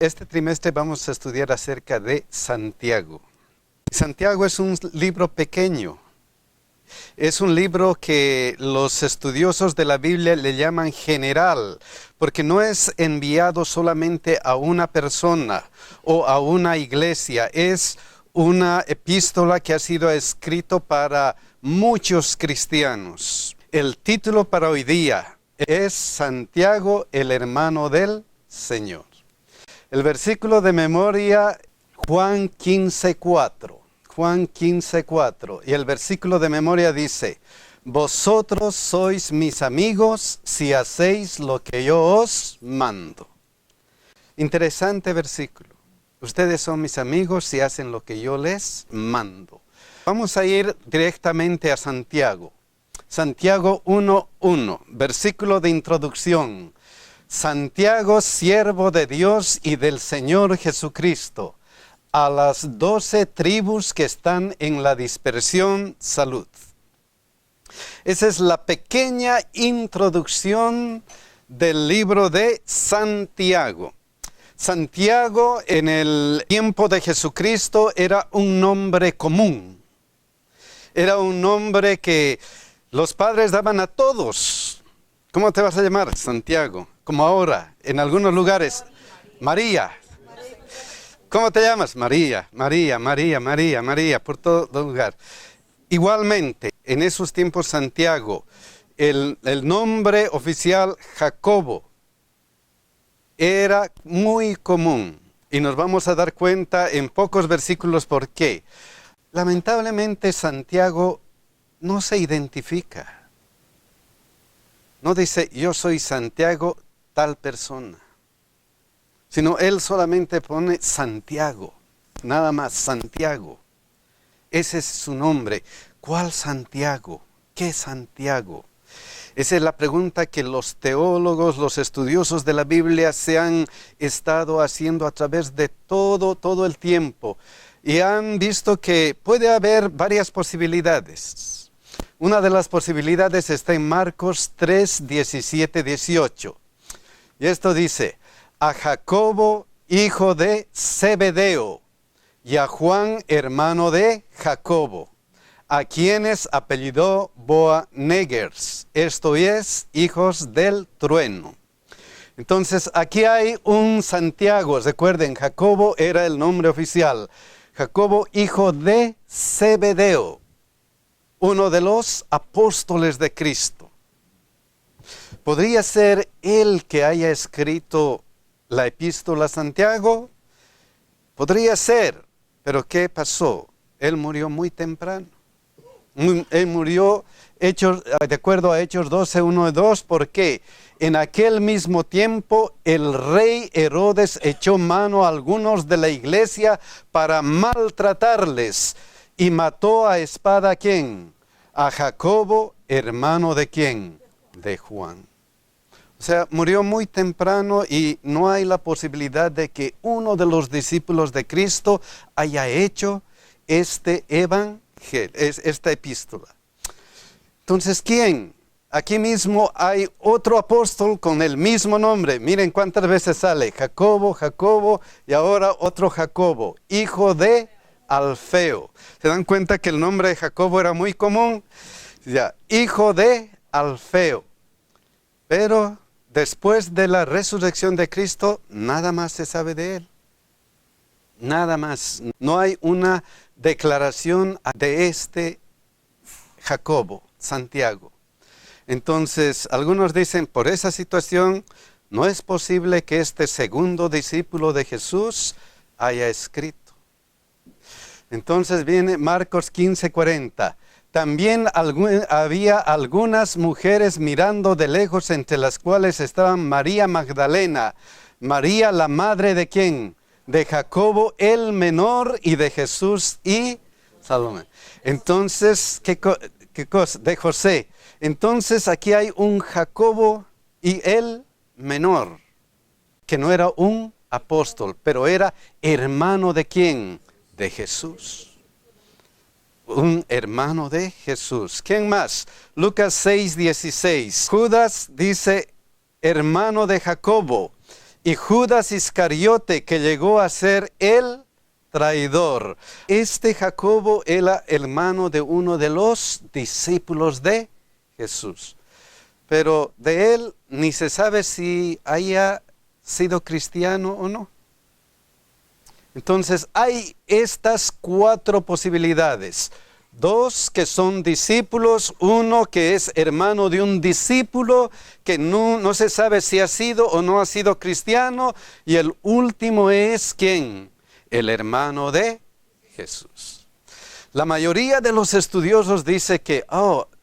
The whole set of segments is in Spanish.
Este trimestre vamos a estudiar acerca de Santiago. Santiago es un libro pequeño. Es un libro que los estudiosos de la Biblia le llaman general, porque no es enviado solamente a una persona o a una iglesia. Es una epístola que ha sido escrito para muchos cristianos. El título para hoy día es Santiago, el hermano del Señor. El versículo de memoria, Juan 15:4. Juan 15:4. Y el versículo de memoria dice: vosotros sois mis amigos si hacéis lo que yo os mando. Interesante versículo. Ustedes son mis amigos si hacen lo que yo les mando. Vamos a ir directamente a Santiago. Santiago 1:1, versículo de introducción. Santiago, siervo de Dios y del Señor Jesucristo, a las 12 tribus que están en la dispersión, salud. Esa es la pequeña introducción del libro de Santiago. Santiago en el tiempo de Jesucristo era un nombre común. Era un nombre que los padres daban a todos. ¿Cómo te vas a llamar? Santiago. Como ahora, en algunos lugares, María. ¿Cómo te llamas? María, María, María, María, María, por todo lugar. Igualmente, en esos tiempos Santiago, el nombre oficial Jacobo era muy común. Y nos vamos a dar cuenta en pocos versículos por qué. Lamentablemente Santiago no se identifica. No dice, yo soy Santiago, tal persona. Sino él solamente pone Santiago. Nada más, Santiago. Ese es su nombre. ¿Cuál Santiago? ¿Qué Santiago? Esa es la pregunta que los teólogos, los estudiosos de la Biblia se han estado haciendo a través de todo el tiempo. Y han visto que puede haber varias posibilidades. Una de las posibilidades está en Marcos 3, 17, 18. Y esto dice: a Jacobo, hijo de Zebedeo, y a Juan, hermano de Jacobo, a quienes apellidó Boanerges, esto es, hijos del trueno. Entonces, aquí hay un Santiago. Recuerden, Jacobo era el nombre oficial. Jacobo, hijo de Zebedeo, uno de los apóstoles de Cristo. ¿Podría ser él que haya escrito la epístola a Santiago? Podría ser, pero ¿qué pasó? Él murió muy temprano. Él murió, de acuerdo a Hechos 12, 1 y 2, porque en aquel mismo tiempo el rey Herodes echó mano a algunos de la iglesia para maltratarles y mató a espada ¿a quién? A Jacobo, hermano de ¿quién? De Juan. O sea, murió muy temprano y no hay la posibilidad de que uno de los discípulos de Cristo haya hecho este evangelio, esta epístola. Entonces, ¿quién? Aquí mismo hay otro apóstol con el mismo nombre. Miren cuántas veces sale: Jacobo, Jacobo, y ahora otro Jacobo, hijo de Alfeo. ¿Se dan cuenta que el nombre de Jacobo era muy común? Ya, hijo de Alfeo. Pero después de la resurrección de Cristo, nada más se sabe de él. Nada más. No hay una declaración de este Jacobo, Santiago. Entonces, algunos dicen, por esa situación, no es posible que este segundo discípulo de Jesús haya escrito. Entonces viene Marcos 15:40. También había algunas mujeres mirando de lejos, entre las cuales estaban María Magdalena, María la madre de ¿quién? De Jacobo el menor y de Jesús y Salomé. Entonces, ¿qué cosa? De José. Entonces aquí hay un Jacobo y el menor, que no era un apóstol, pero era hermano de ¿quién? De Jesús. Un hermano de Jesús. ¿Quién más? Lucas 6:16. Judas dice hermano de Jacobo y Judas Iscariote, que llegó a ser el traidor. Este Jacobo era hermano de uno de los discípulos de Jesús. Pero de él ni se sabe si haya sido cristiano o no. Entonces hay estas 4 posibilidades. 2 que son discípulos, 1 que es hermano de un discípulo que no se sabe si ha sido o no ha sido cristiano, y el último es ¿quién? El hermano de Jesús. La mayoría de los estudiosos dice que,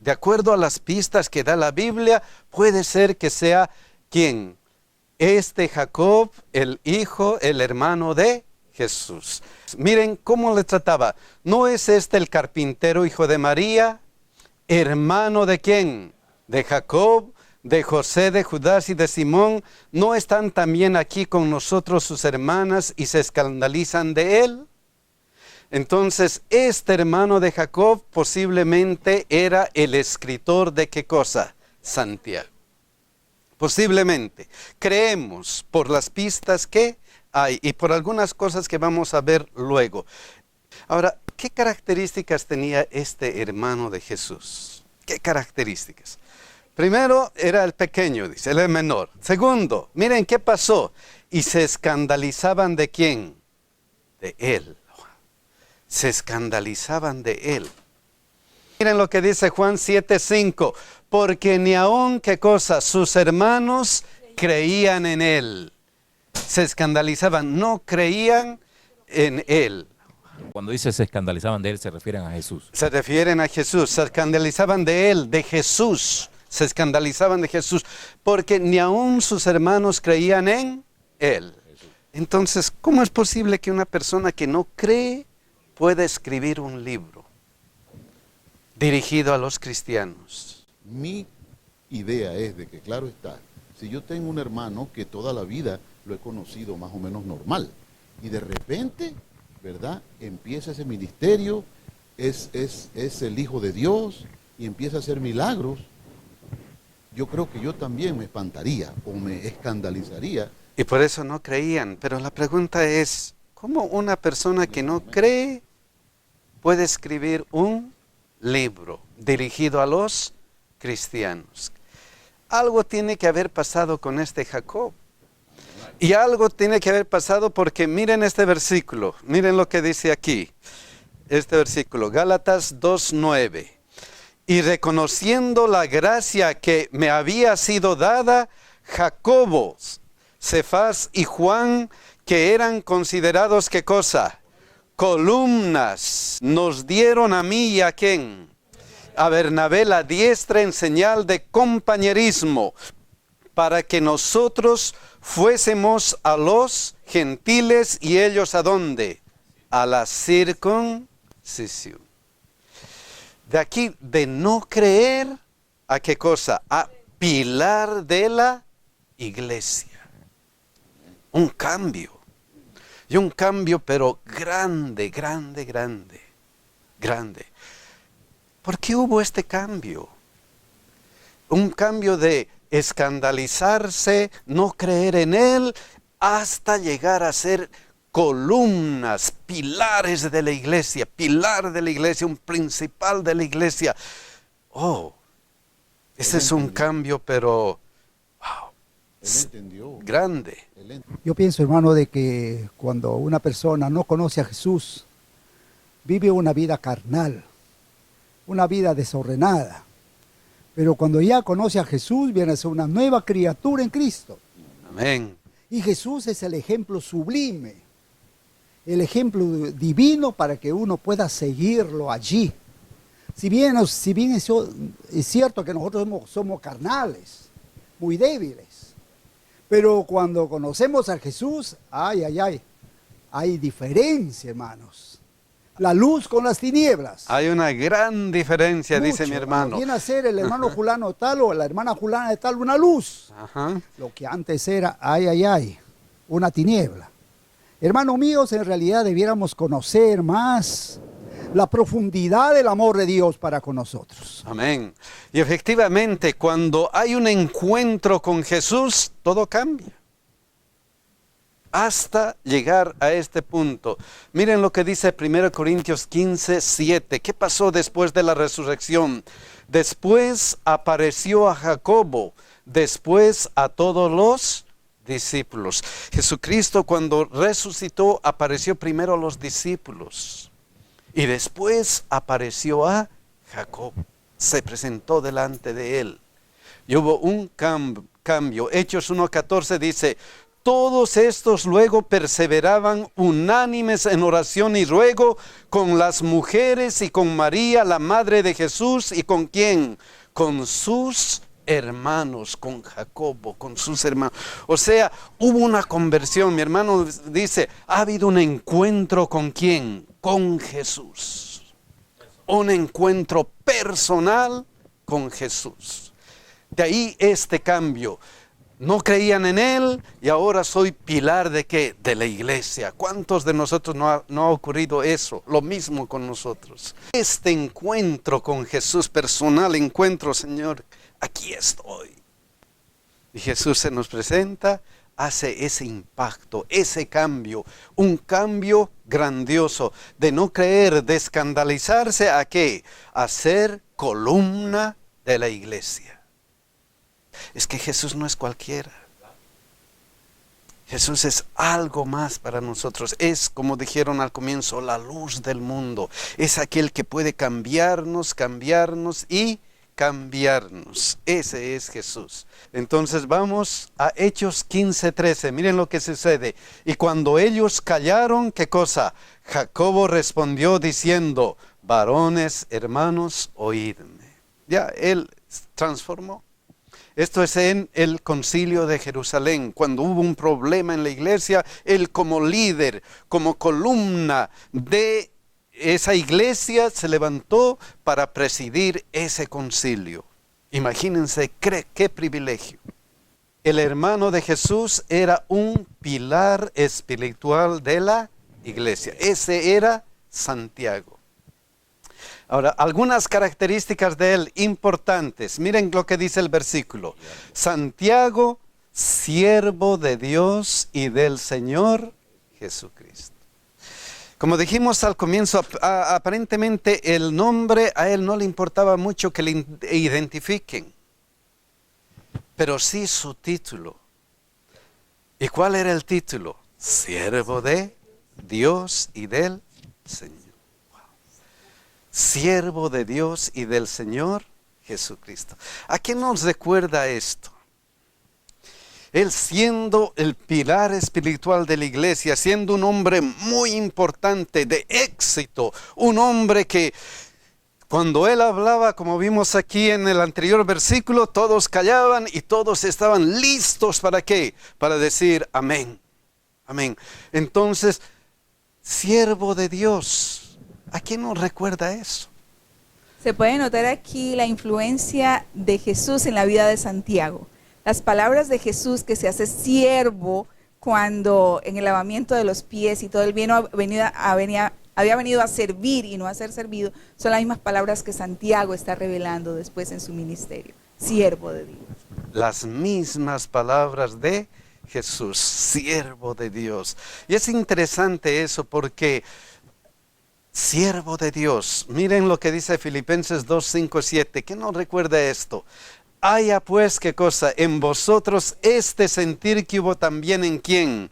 de acuerdo a las pistas que da la Biblia, puede ser que sea ¿quién? Este Jacob, el hijo, el hermano de Jesús. Miren cómo le trataba. ¿No es este el carpintero, hijo de María? ¿Hermano de quién? De Jacob, de José, de Judas y de Simón. ¿No están también aquí con nosotros sus hermanas y se escandalizan de él? Entonces, este hermano de Jacob posiblemente era el escritor de ¿qué cosa? Santiago. Posiblemente. Creemos por las pistas que hay y por algunas cosas que vamos a ver luego. Ahora, ¿qué características tenía este hermano de Jesús? ¿Qué características? Primero, era el pequeño, dice, el menor. Segundo, miren qué pasó. Y se escandalizaban ¿de quién? De él. Se escandalizaban de él. Miren lo que dice Juan 7:5. Porque ni aun, ¿qué cosa? Sus hermanos creían en él. Se escandalizaban, no creían en él. Cuando dice se escandalizaban de él, se refieren a Jesús. Se refieren a Jesús, se escandalizaban de él, de Jesús. Se escandalizaban de Jesús, porque ni aun sus hermanos creían en él. Entonces, ¿cómo es posible que una persona que no cree pueda escribir un libro dirigido a los cristianos? Mi idea es de que, claro está, si yo tengo un hermano que toda la vida lo he conocido más o menos normal, y de repente, ¿verdad?, empieza ese ministerio, es el Hijo de Dios, y empieza a hacer milagros, yo creo que yo también me espantaría, o me escandalizaría. Y por eso no creían, pero la pregunta es, ¿cómo una persona que no cree puede escribir un libro dirigido a los cristianos? Algo tiene que haber pasado con este Jacob. Y algo tiene que haber pasado porque miren este versículo, miren lo que dice aquí, este versículo, Gálatas 2:9. Y reconociendo la gracia que me había sido dada, Jacobo, Cefas y Juan, que eran considerados, ¿qué cosa? Columnas, nos dieron a mí y a ¿quién? A Bernabé la diestra en señal de compañerismo, para que nosotros fuésemos a los gentiles y ellos ¿a dónde? A la circuncisión. De aquí, de no creer, ¿a qué cosa? A pilar de la iglesia. Un cambio. Y un cambio, pero grande, grande, grande. Grande. ¿Por qué hubo este cambio? Un cambio de escandalizarse, no creer en él, hasta llegar a ser columnas, pilares de la iglesia, pilar de la iglesia, un principal de la iglesia. Ese es un cambio, pero grande. Yo pienso, hermano, de que cuando una persona no conoce a Jesús, vive una vida carnal, una vida desordenada. Pero cuando ya conoce a Jesús, viene a ser una nueva criatura en Cristo. Amén. Y Jesús es el ejemplo sublime, el ejemplo divino para que uno pueda seguirlo allí. Si bien es cierto que nosotros somos carnales, muy débiles, pero cuando conocemos a Jesús, hay diferencia, hermanos. La luz con las tinieblas. Hay una gran diferencia, Mucho, dice mi hermano. Viene a ser el hermano fulano tal o la hermana fulana de tal una luz. Ajá. Lo que antes era, una tiniebla. Hermanos míos, en realidad debiéramos conocer más la profundidad del amor de Dios para con nosotros. Amén. Y efectivamente, cuando hay un encuentro con Jesús, todo cambia. hasta llegar a este punto. Miren lo que dice 1 Corintios 15, 7. ¿Qué pasó después de la resurrección? Después apareció a Jacobo, después a todos los discípulos. Jesucristo, cuando resucitó, apareció primero a los discípulos y después apareció a Jacob. Se presentó delante de él y hubo un cambio. Hechos 1:14 dice: todos estos luego perseveraban unánimes en oración y ruego con las mujeres y con María, la madre de Jesús, y con ¿quién? Con sus hermanos, con Jacobo, con sus hermanos. O sea, hubo una conversión. Mi hermano dice, ha habido un encuentro ¿con quién? Con Jesús. Un encuentro personal con Jesús. De ahí este cambio. No creían en Él y ahora soy pilar ¿de qué? De la iglesia. ¿Cuántos de nosotros no ha ocurrido eso? Lo mismo con nosotros. Este encuentro con Jesús, personal encuentro, Señor, aquí estoy. Y Jesús se nos presenta, hace ese impacto, ese cambio, un cambio grandioso de no creer, de escandalizarse ¿a qué? A ser columna de la iglesia. Es que Jesús no es cualquiera. Jesús es algo más para nosotros. Es, como dijeron al comienzo, la luz del mundo. Es aquel que puede cambiarnos y cambiarnos. Ese es Jesús. Entonces vamos a Hechos 15:13. Miren lo que sucede. Y cuando ellos callaron, ¿qué cosa? Jacobo respondió diciendo: varones, hermanos, oídme. Ya, él transformó. Esto es en el concilio de Jerusalén, cuando hubo un problema en la iglesia, él como líder, como columna de esa iglesia se levantó para presidir ese concilio. Imagínense qué privilegio. El hermano de Jesús era un pilar espiritual de la iglesia. Ese era Santiago. Ahora, algunas características de él importantes. Miren lo que dice el versículo. Santiago, siervo de Dios y del Señor Jesucristo. Como dijimos al comienzo, aparentemente el nombre a él no le importaba mucho que le identifiquen. Pero sí su título. ¿Y cuál era el título? Siervo de Dios y del Señor. Siervo de Dios y del Señor Jesucristo. ¿A qué nos recuerda esto? Él siendo el pilar espiritual de la iglesia, siendo un hombre muy importante, de éxito, un hombre que cuando él hablaba, como vimos aquí en el anterior versículo, todos callaban y todos estaban listos ¿para qué? Para decir amén, amén. Entonces, siervo de Dios. ¿A quién nos recuerda eso? Se puede notar aquí la influencia de Jesús en la vida de Santiago. Las palabras de Jesús que se hace siervo cuando en el lavamiento de los pies y todo el bien había venido a servir y no a ser servido, son las mismas palabras que Santiago está revelando después en su ministerio. Siervo de Dios. Las mismas palabras de Jesús, siervo de Dios. Y es interesante eso porque siervo de Dios. Miren lo que dice Filipenses 2:5-7. ¿Qué nos recuerda esto? Haya pues, ¿qué cosa? En vosotros este sentir que hubo también en ¿quién?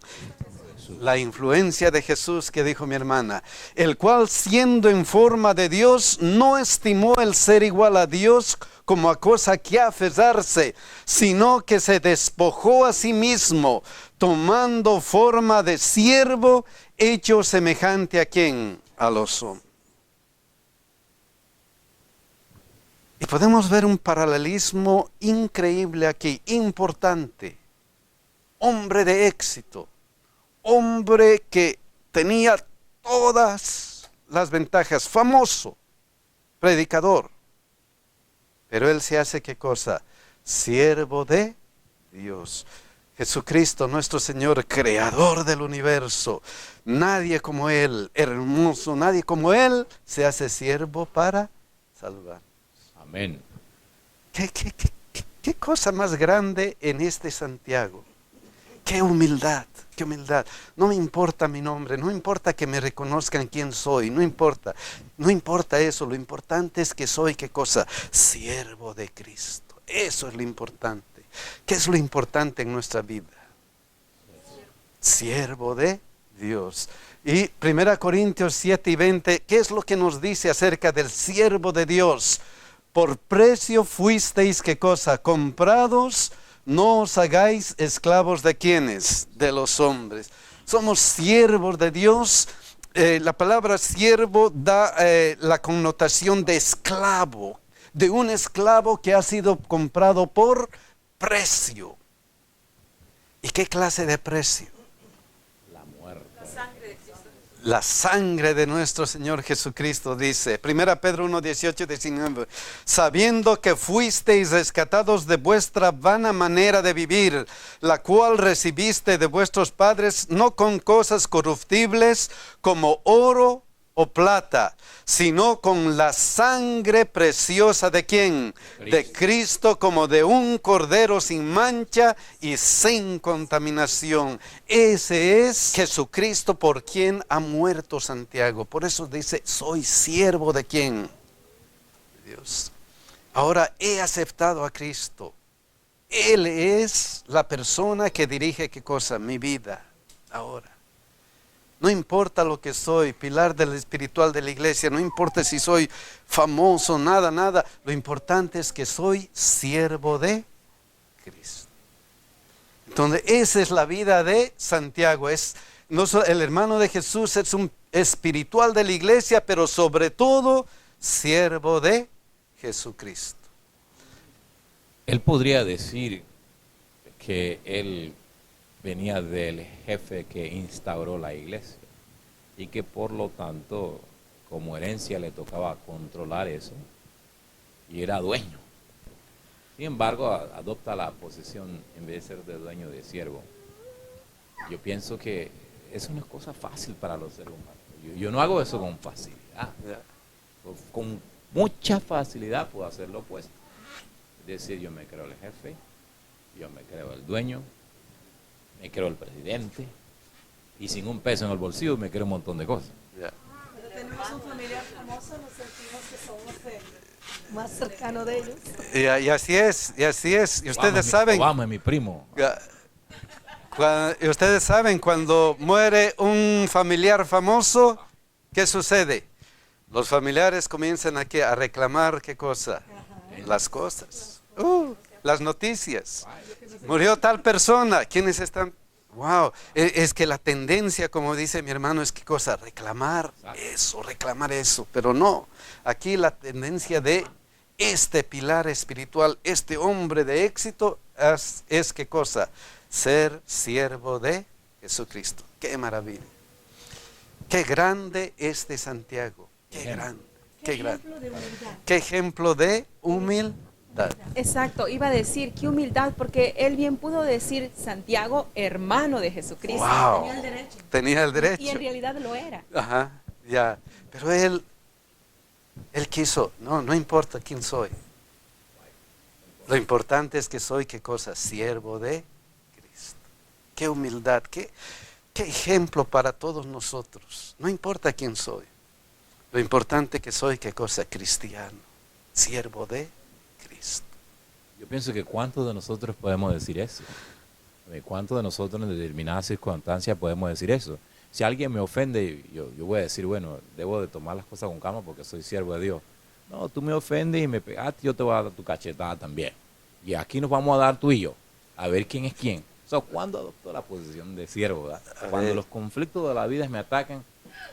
La influencia de Jesús que dijo mi hermana. El cual siendo en forma de Dios, no estimó el ser igual a Dios como a cosa que aferrarse, sino que se despojó a sí mismo, tomando forma de siervo, hecho semejante a ¿quién? A los hombres. Y podemos ver un paralelismo increíble aquí, importante. Hombre de éxito, hombre que tenía todas las ventajas, famoso, predicador. Pero él se hace ¿qué cosa? Siervo de Dios. Jesucristo, nuestro Señor, creador del universo. Nadie como Él, hermoso, nadie como Él se hace siervo para salvar. Amén. ¿Qué cosa más grande en este Santiago? Qué humildad, qué humildad. No me importa mi nombre, no importa que me reconozcan quién soy, no importa eso. Lo importante es que soy, ¿qué cosa? Siervo de Cristo. Eso es lo importante. ¿Qué es lo importante en nuestra vida? Siervo de Dios. Y 1 Corintios 7:20, ¿qué es lo que nos dice acerca del siervo de Dios? Por precio fuisteis, ¿qué cosa? Comprados. No os hagáis esclavos de ¿quiénes? De los hombres. Somos siervos de Dios. La palabra siervo da la connotación de esclavo, de un esclavo que ha sido comprado por precio. ¿Y qué clase de precio? La muerte. La sangre de nuestro Señor Jesucristo, dice 1 Pedro 1, 18, 19, sabiendo que fuisteis rescatados de vuestra vana manera de vivir, la cual recibiste de vuestros padres, no con cosas corruptibles como oro o plata, sino con la sangre preciosa ¿de quién? De Cristo, como de un cordero sin mancha y sin contaminación. Ese es Jesucristo por quien ha muerto Santiago. Por eso dice, soy siervo de ¿quién? Dios. Ahora he aceptado a Cristo. Él es la persona que dirige ¿qué cosa? Mi vida. Ahora. No importa lo que soy, pilar del espiritual de la iglesia, no importa si soy famoso, nada. Lo importante es que soy siervo de Cristo. Entonces, esa es la vida de Santiago. El hermano de Jesús es un espiritual de la iglesia, pero sobre todo, siervo de Jesucristo. Él podría decir que él venía del jefe que instauró la iglesia y que por lo tanto como herencia le tocaba controlar eso y era dueño. Sin embargo, adopta la posición en vez de ser de dueño de siervo. Yo pienso que es una cosa fácil para los seres humanos. Yo no hago eso con facilidad. Con mucha facilidad puedo hacer lo opuesto. Es decir, yo me creo el jefe, yo me creo el dueño, me creo el presidente y sin un peso en el bolsillo me creo un montón de cosas. Cuando tenemos un familiar famoso nos sentimos que somos el más cercano de ellos. Y así es. Y ustedes saben. Obama es mi primo. Y ustedes saben, cuando muere un familiar famoso, ¿qué sucede? Los familiares comienzan aquí a reclamar ¿qué cosa? Las cosas. Las noticias. Murió tal persona. ¿Quiénes están? Wow. Es que la tendencia, como dice mi hermano, es ¿qué cosa? Reclamar eso. Pero no. Aquí la tendencia de este pilar espiritual, este hombre de éxito, es ¿qué cosa? Ser siervo de Jesucristo. ¡Qué maravilla! ¡Qué grande es de Santiago! ¡Qué grande! ¡Qué grande! ¡Qué ejemplo de humildad! Exacto, iba a decir qué humildad, porque él bien pudo decir Santiago, hermano de Jesucristo. Wow. Tenía el derecho. Tenía el derecho. Y en realidad lo era. Ajá, ya. Pero él quiso, no importa quién soy. Lo importante es que soy, ¿qué cosa? Siervo de Cristo. Qué humildad, qué ejemplo para todos nosotros. No importa quién soy. Lo importante que soy, ¿qué cosa? Cristiano. Siervo de Cristo. Yo pienso que ¿cuántos de nosotros podemos decir eso? ¿Cuántos de nosotros en determinadas circunstancias podemos decir eso? Si alguien me ofende, yo voy a decir, bueno, debo de tomar las cosas con calma porque soy siervo de Dios. No, tú me ofendes y me pegaste, yo te voy a dar tu cachetada también. Y aquí nos vamos a dar tú y yo, a ver quién es quién. O sea, ¿cuándo adopto la posición de siervo? ¿Verdad? Cuando los conflictos de la vida me atacan,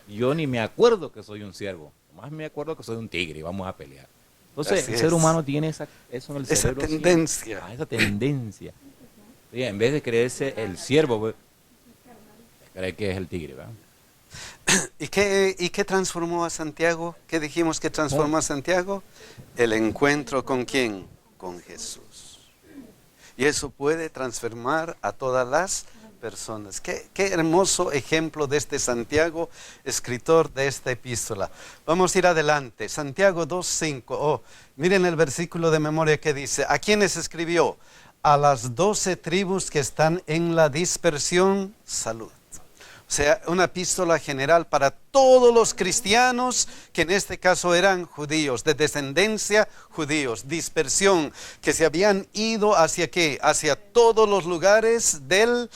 yo ni me acuerdo que soy un siervo. Más me acuerdo que soy un tigre y vamos a pelear. Entonces, Así el ser es. humano tiene eso en el cerebro. Esa tendencia. Esa tendencia. Sí, en vez de creerse el siervo, pues, cree que es el tigre, ¿verdad? ¿Y qué transformó a Santiago? ¿Qué dijimos que transformó a Santiago? El encuentro ¿con quién? Con Jesús. Y eso puede transformar a todas las personas. Qué hermoso ejemplo de este Santiago, escritor de esta epístola. Vamos a ir adelante. Santiago 2:5. Miren el versículo de memoria que dice. ¿A quiénes escribió? a las 12 tribus que están en la dispersión, salud. O sea, una epístola general para todos los cristianos, que en este caso eran judíos, de descendencia judíos, dispersión, que se habían ido hacia ¿qué? Hacia todos los lugares del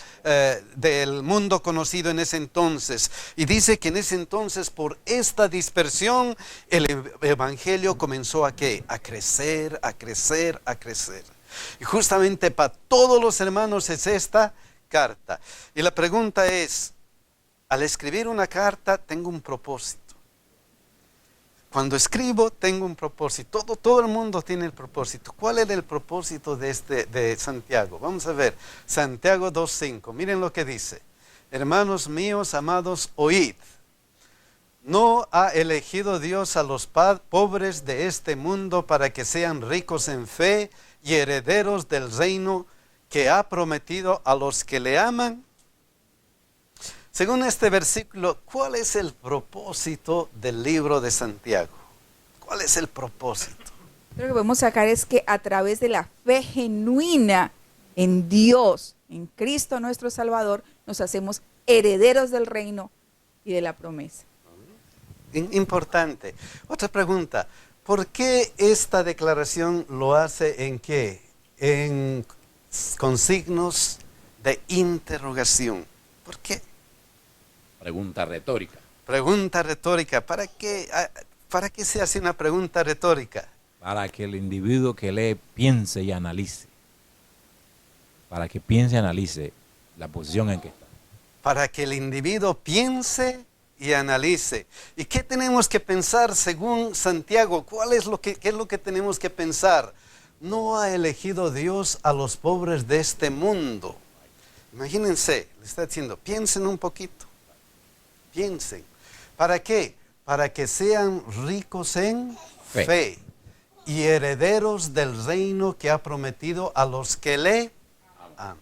mundo conocido en ese entonces. Y dice que en ese entonces, por esta dispersión, el evangelio comenzó a ¿qué? A crecer, a crecer, a crecer. Y justamente para todos los hermanos es esta carta. Y la pregunta es, al escribir una carta tengo un propósito. Cuando escribo tengo un propósito. Todo el mundo tiene el propósito. ¿Cuál era el propósito de Santiago? Vamos a ver. Santiago 2:5. Miren lo que dice. Hermanos míos, amados, oíd. ¿No ha elegido Dios a los pobres de este mundo para que sean ricos en fe y herederos del reino que ha prometido a los que le aman? Según este versículo, ¿cuál es el propósito del libro de Santiago? ¿Cuál es el propósito? Lo que podemos sacar es que a través de la fe genuina en Dios, en Cristo nuestro Salvador, nos hacemos herederos del reino y de la promesa. Importante. Otra pregunta. ¿Por qué esta declaración lo hace en qué? Con signos de interrogación. ¿Por qué? Pregunta retórica. Pregunta retórica. ¿Para qué se hace una pregunta retórica? Para que el individuo que lee piense y analice. Para que piense y analice la posición en que está. Para que el individuo piense y analice. ¿Y qué tenemos que pensar según Santiago? ¿Qué es lo que tenemos que pensar? No ha elegido Dios a los pobres de este mundo. Imagínense, le está diciendo, piensen un poquito. Piensen. ¿Para qué? Para que sean ricos en fe y herederos del reino que ha prometido a los que le aman.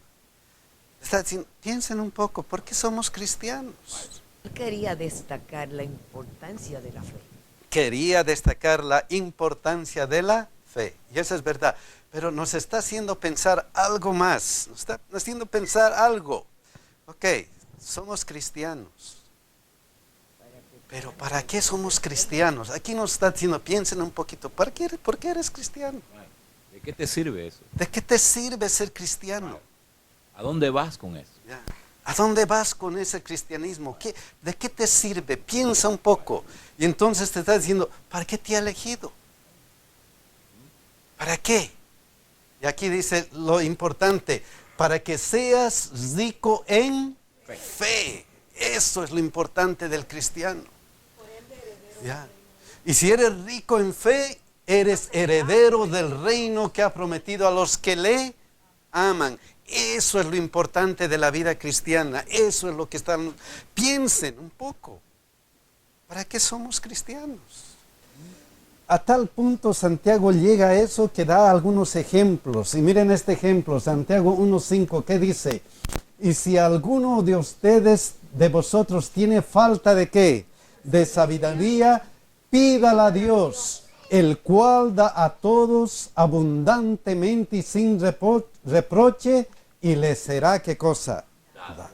Está diciendo, piensen un poco, ¿por qué somos cristianos? Quería destacar la importancia de la fe. Quería destacar la importancia de la fe. Y eso es verdad. Pero nos está haciendo pensar algo más. Nos está haciendo pensar algo. Ok, somos cristianos. Pero ¿para qué somos cristianos? Aquí nos está diciendo, piensen un poquito. ¿Por qué eres cristiano? ¿De qué te sirve eso? ¿De qué te sirve ser cristiano? ¿A dónde vas con eso? Ya. ¿A dónde vas con ese cristianismo? ¿De qué te sirve? Piensa un poco. Y entonces te está diciendo, ¿para qué te ha elegido? ¿Para qué? Y aquí dice lo importante, para que seas rico en fe. Eso es lo importante del cristiano. Ya. Y si eres rico en fe, eres heredero del reino que ha prometido a los que le aman. Eso es lo importante de la vida cristiana. Eso es lo que están. Piensen un poco. ¿Para qué somos cristianos? A tal punto Santiago llega a eso que da algunos ejemplos. Y miren este ejemplo, Santiago 1:5, ¿qué dice? Y si alguno de ustedes, de vosotros, tiene falta de ¿qué? De sabiduría, pídala a Dios, el cual da a todos abundantemente y sin reproche, y les será ¿qué cosa? Dado.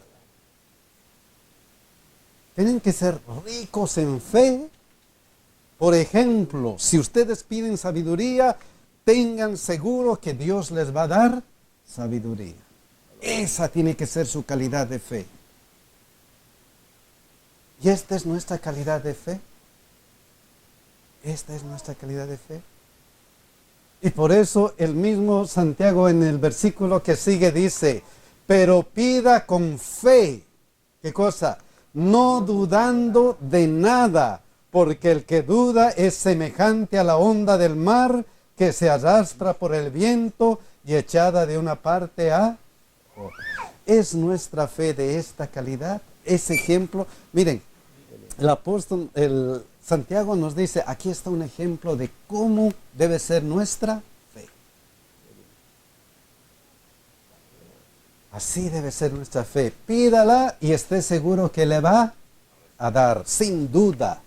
Tienen que ser ricos en fe. Por ejemplo, si ustedes piden sabiduría, tengan seguro que Dios les va a dar sabiduría. Esa tiene que ser su calidad de fe. ¿Y esta es nuestra calidad de fe? Esta es nuestra calidad de fe. Y por eso el mismo Santiago en el versículo que sigue dice, pero pida con fe. ¿Qué cosa? No dudando de nada, porque el que duda es semejante a la onda del mar que se arrastra por el viento y echada de una parte a otra. ¿Es nuestra fe de esta calidad? Ese ejemplo, miren, el apóstol, Santiago nos dice, aquí está un ejemplo de cómo debe ser nuestra fe. Así debe ser nuestra fe. Pídala y esté seguro que le va a dar, sin duda.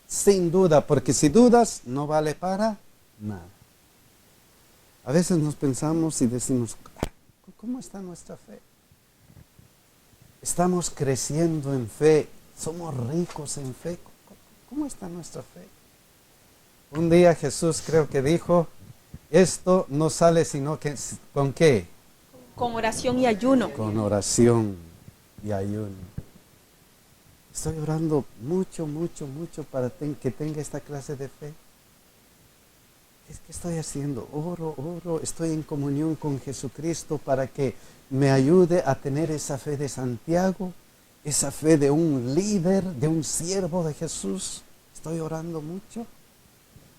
Sin duda, porque si dudas, no vale para nada. A veces nos pensamos y decimos, ¿Cómo está nuestra fe? Estamos creciendo en fe, somos ricos en fe. ¿Cómo está nuestra fe? Un día Jesús creo que dijo, esto no sale sino que ¿con qué? Con oración y ayuno. Con oración y ayuno. Estoy orando mucho para que tenga esta clase de fe. ¿Qué estoy haciendo? Oro, estoy en comunión con Jesucristo para que me ayude a tener esa fe de Santiago, esa fe de un líder, de un siervo de Jesús. Estoy orando mucho.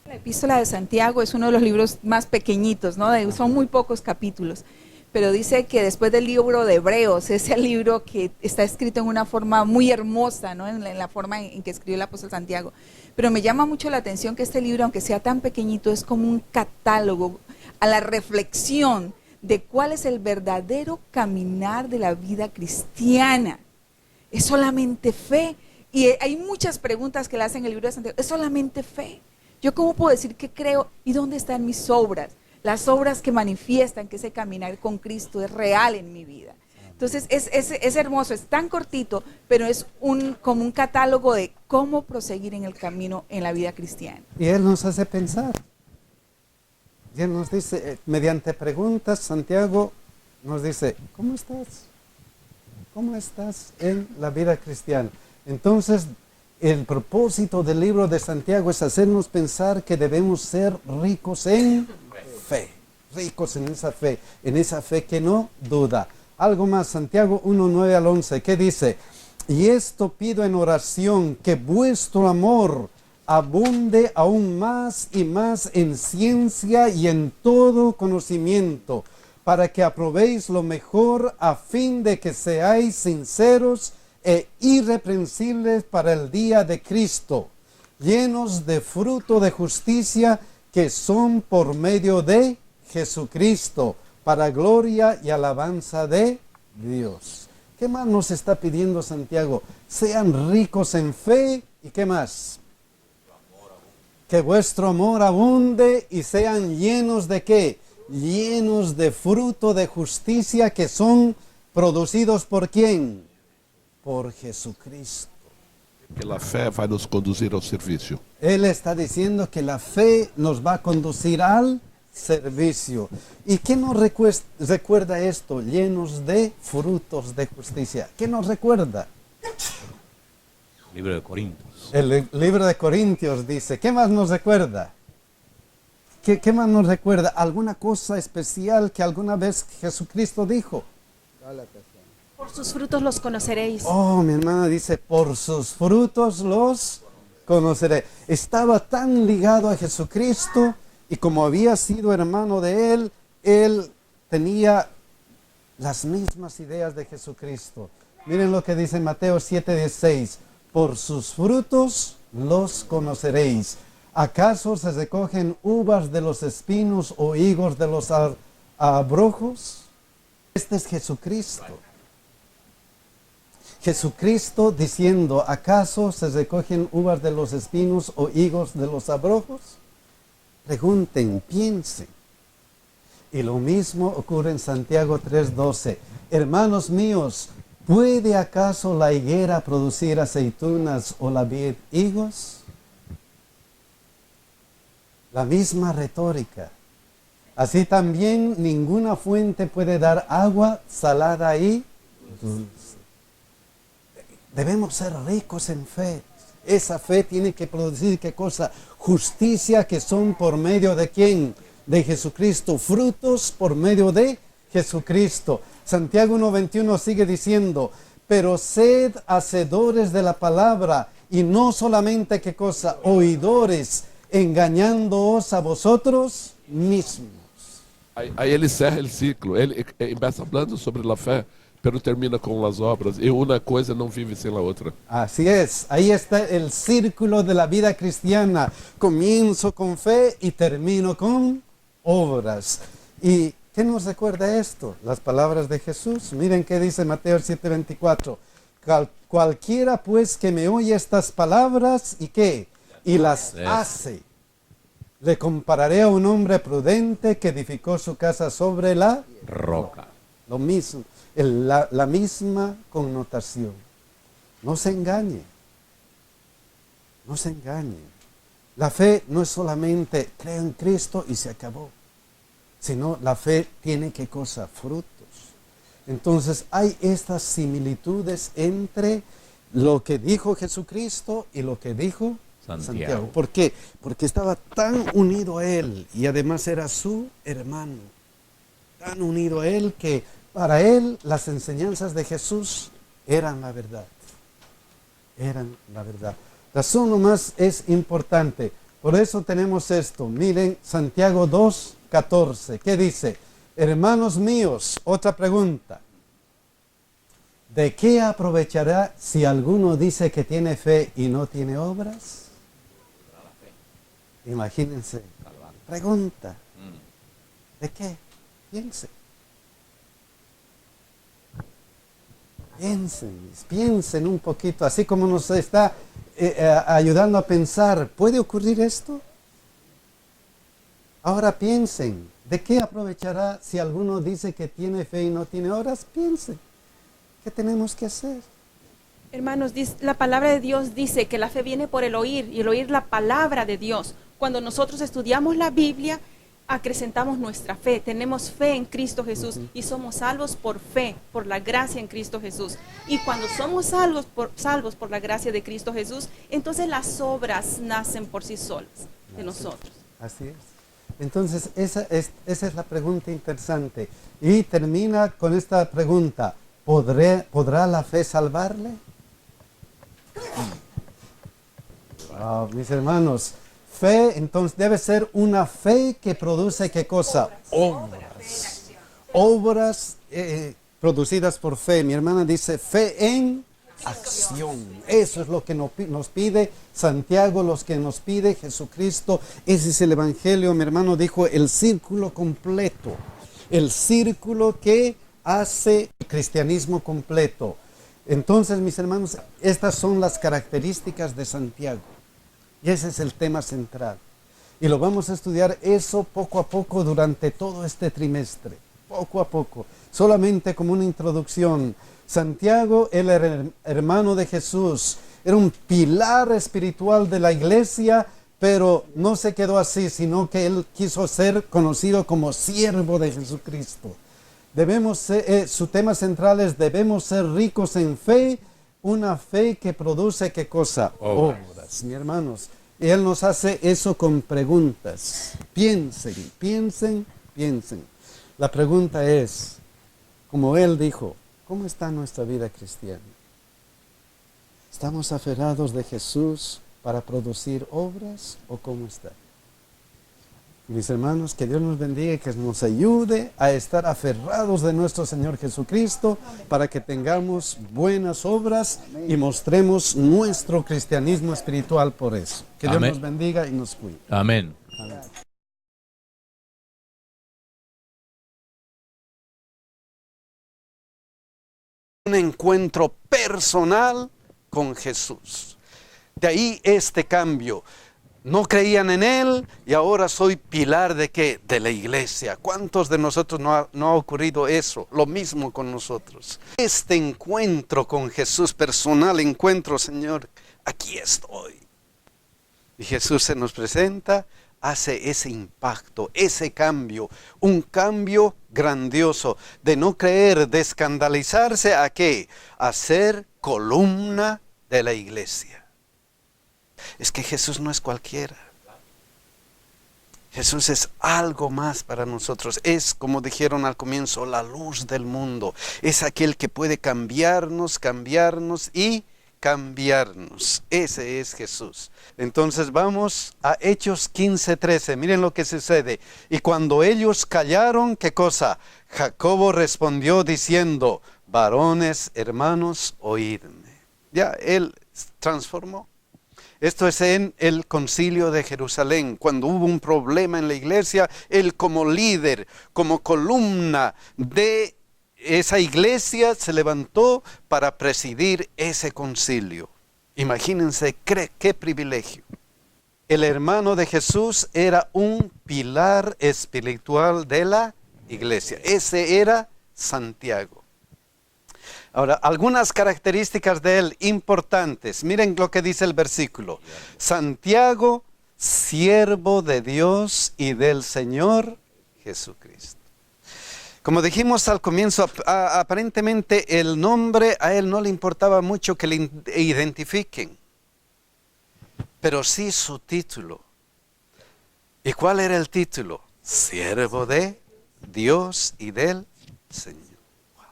La Epístola de Santiago es uno de los libros más pequeñitos, ¿no? Son muy pocos capítulos, pero dice que después del libro de Hebreos, ese libro que está escrito en una forma muy hermosa, ¿no? En la forma en que escribió el apóstol Santiago. Pero me llama mucho la atención que este libro, aunque sea tan pequeñito, es como un catálogo a la reflexión de cuál es el verdadero caminar de la vida cristiana. Es solamente fe. Y hay muchas preguntas que le hacen el libro de Santiago. Es solamente fe. ¿Yo cómo puedo decir que creo y dónde están mis obras? Las obras que manifiestan que ese caminar con Cristo es real en mi vida. Entonces es hermoso, es tan cortito, pero es como un catálogo de cómo proseguir en el camino en la vida cristiana. Y Él nos hace pensar. Y Él nos dice, mediante preguntas, Santiago nos dice, ¿cómo estás? ¿Cómo estás en la vida cristiana? Entonces, el propósito del libro de Santiago es hacernos pensar que debemos ser ricos en fe, ricos en esa fe que no duda. Algo más, Santiago 1, 9 al 11, ¿qué dice? Y esto pido en oración, que vuestro amor abunde aún más y más en ciencia y en todo conocimiento, para que aprobéis lo mejor a fin de que seáis sinceros e irreprensibles para el día de Cristo, llenos de fruto de justicia que son por medio de Jesucristo, para gloria y alabanza de Dios. ¿Qué más nos está pidiendo Santiago? Sean ricos en fe y ¿qué más? Que vuestro amor abunde y sean llenos de ¿qué? Llenos de fruto de justicia que son producidos ¿por quién? Por Jesucristo. Que la fe vai nos conduzir ao serviço. Él está diciendo que la fe nos va a conducir al servicio. ¿Y qué nos recuerda esto? Llenos de frutos de justicia. ¿Qué nos recuerda? Libro de Corintios. El libro de Corintios dice. ¿Qué más nos recuerda? ¿Qué más nos recuerda? ¿Alguna cosa especial que alguna vez Jesucristo dijo? Por sus frutos los conoceréis. Oh, mi hermana dice, por sus frutos los conoceré. Estaba tan ligado a Jesucristo y como había sido hermano de él tenía las mismas ideas de Jesucristo. Miren lo que dice Mateo 7:16. Por sus frutos los conoceréis. ¿Acaso se recogen uvas de los espinos o higos de los abrojos? Este es Jesucristo. Jesucristo diciendo, ¿acaso se recogen uvas de los espinos o higos de los abrojos? Pregunten, piensen. Y lo mismo ocurre en Santiago 3:12. Hermanos míos, ¿puede acaso la higuera producir aceitunas o la vid higos? La misma retórica. Así también ninguna fuente puede dar agua salada y dulce. Debemos ser ricos en fe. Esa fe tiene que producir, ¿qué cosa? Justicia, que son por medio de ¿quién? De Jesucristo. Frutos por medio de Jesucristo. Santiago 1:21 sigue diciendo, pero sed hacedores de la palabra y no solamente, ¿qué cosa? Oidores, engañándoos a vosotros mismos. Aí ele encerra o ciclo. Ele começa falando sobre a fé, pero termina com as obras. E uma coisa não vive sem a outra. Así es, ahí está el círculo de la vida cristiana. Comienzo con fe y termino con obras. ¿Y qué nos recuerda esto? Las palabras de Jesús. Miren qué dice Mateo 7:24. Cualquiera pues que me oye estas palabras y qué, y las hace, le compararé a un hombre prudente que edificó su casa sobre la Roca. lo mismo, la misma connotación. No se engañe, no se engañe. La fe no es solamente creo en Cristo y se acabó, sino la fe tiene ¿qué cosa? Frutos. Entonces hay estas similitudes entre lo que dijo Jesucristo y lo que dijo Santiago. ¿Por qué? Porque estaba tan unido a él y además era su hermano. Tan unido a él que para él las enseñanzas de Jesús eran la verdad. Eran la verdad. Razón nomás es importante. Por eso tenemos esto. Miren Santiago 2:14. ¿Qué dice? Hermanos míos, otra pregunta. ¿De qué aprovechará si alguno dice que tiene fe y no tiene obras? Imagínense. Pregunta. ¿De qué? Piensen. Piensen un poquito, así como nos está ayudando a pensar. ¿Puede ocurrir esto? Ahora piensen. ¿De qué aprovechará si alguno dice que tiene fe y no tiene obras? Piensen. ¿Qué tenemos que hacer? Hermanos, la palabra de Dios dice que la fe viene por el oír y el oír la palabra de Dios. Cuando nosotros estudiamos la Biblia, acrecentamos nuestra fe, tenemos fe en Cristo Jesús y somos salvos por fe, por la gracia en Cristo Jesús. Y cuando somos salvos por la gracia de Cristo Jesús, entonces las obras nacen por sí solas de nosotros. Así es. Entonces esa es la pregunta interesante. Y termina con esta pregunta. ¿Podrá la fe salvarle? Mis hermanos, fe entonces debe ser una fe que produce ¿qué cosa? Obras. Obras producidas por fe. Mi hermana dice fe en acción. Eso es lo que nos pide Santiago, lo que nos pide Jesucristo. Ese es el Evangelio. Mi hermano dijo el círculo completo. El círculo que hace el cristianismo completo. Entonces, mis hermanos, estas son las características de Santiago. Y ese es el tema central. Y lo vamos a estudiar eso poco a poco durante todo este trimestre. Poco a poco. Solamente como una introducción. Santiago, él era hermano de Jesús. Era un pilar espiritual de la iglesia, pero no se quedó así, sino que él quiso ser conocido como siervo de Jesucristo. Su tema central es debemos ser ricos en fe, una fe que produce ¿qué cosa? Obras, mis hermanos. Y él nos hace eso con preguntas. Piensen. La pregunta es, como él dijo, ¿cómo está nuestra vida cristiana? ¿Estamos aferrados de Jesús para producir obras o cómo está? Mis hermanos, que Dios nos bendiga y que nos ayude a estar aferrados de nuestro Señor Jesucristo para que tengamos buenas obras y mostremos nuestro cristianismo espiritual por eso. Que Dios nos bendiga y nos cuide. Amén. Un encuentro personal con Jesús. De ahí este cambio. No creían en Él y ahora soy pilar ¿de qué? De la iglesia. ¿Cuántos de nosotros no ha ocurrido eso? Lo mismo con nosotros. Este encuentro con Jesús, personal encuentro, Señor, aquí estoy. Y Jesús se nos presenta, hace ese impacto, ese cambio, un cambio grandioso de no creer, de escandalizarse a ¿qué? A ser columna de la iglesia. Es que Jesús no es cualquiera. Jesús es algo más para nosotros. Es, como dijeron al comienzo, la luz del mundo. Es aquel que puede cambiarnos y cambiarnos. Ese es Jesús. Entonces vamos a Hechos 15:13. Miren lo que sucede. Y cuando ellos callaron, ¿qué cosa? Jacobo respondió diciendo, varones, hermanos, oídme. Ya, él transformó. Esto es en el concilio de Jerusalén, cuando hubo un problema en la iglesia, él como líder, como columna de esa iglesia se levantó para presidir ese concilio. Imagínense qué privilegio. El hermano de Jesús era un pilar espiritual de la iglesia. Ese era Santiago. Ahora, algunas características de él importantes. Miren lo que dice el versículo. Santiago, siervo de Dios y del Señor Jesucristo. Como dijimos al comienzo, aparentemente el nombre a él no le importaba mucho que le identifiquen, pero sí su título. ¿Y cuál era el título? Siervo de Dios y del Señor. Wow.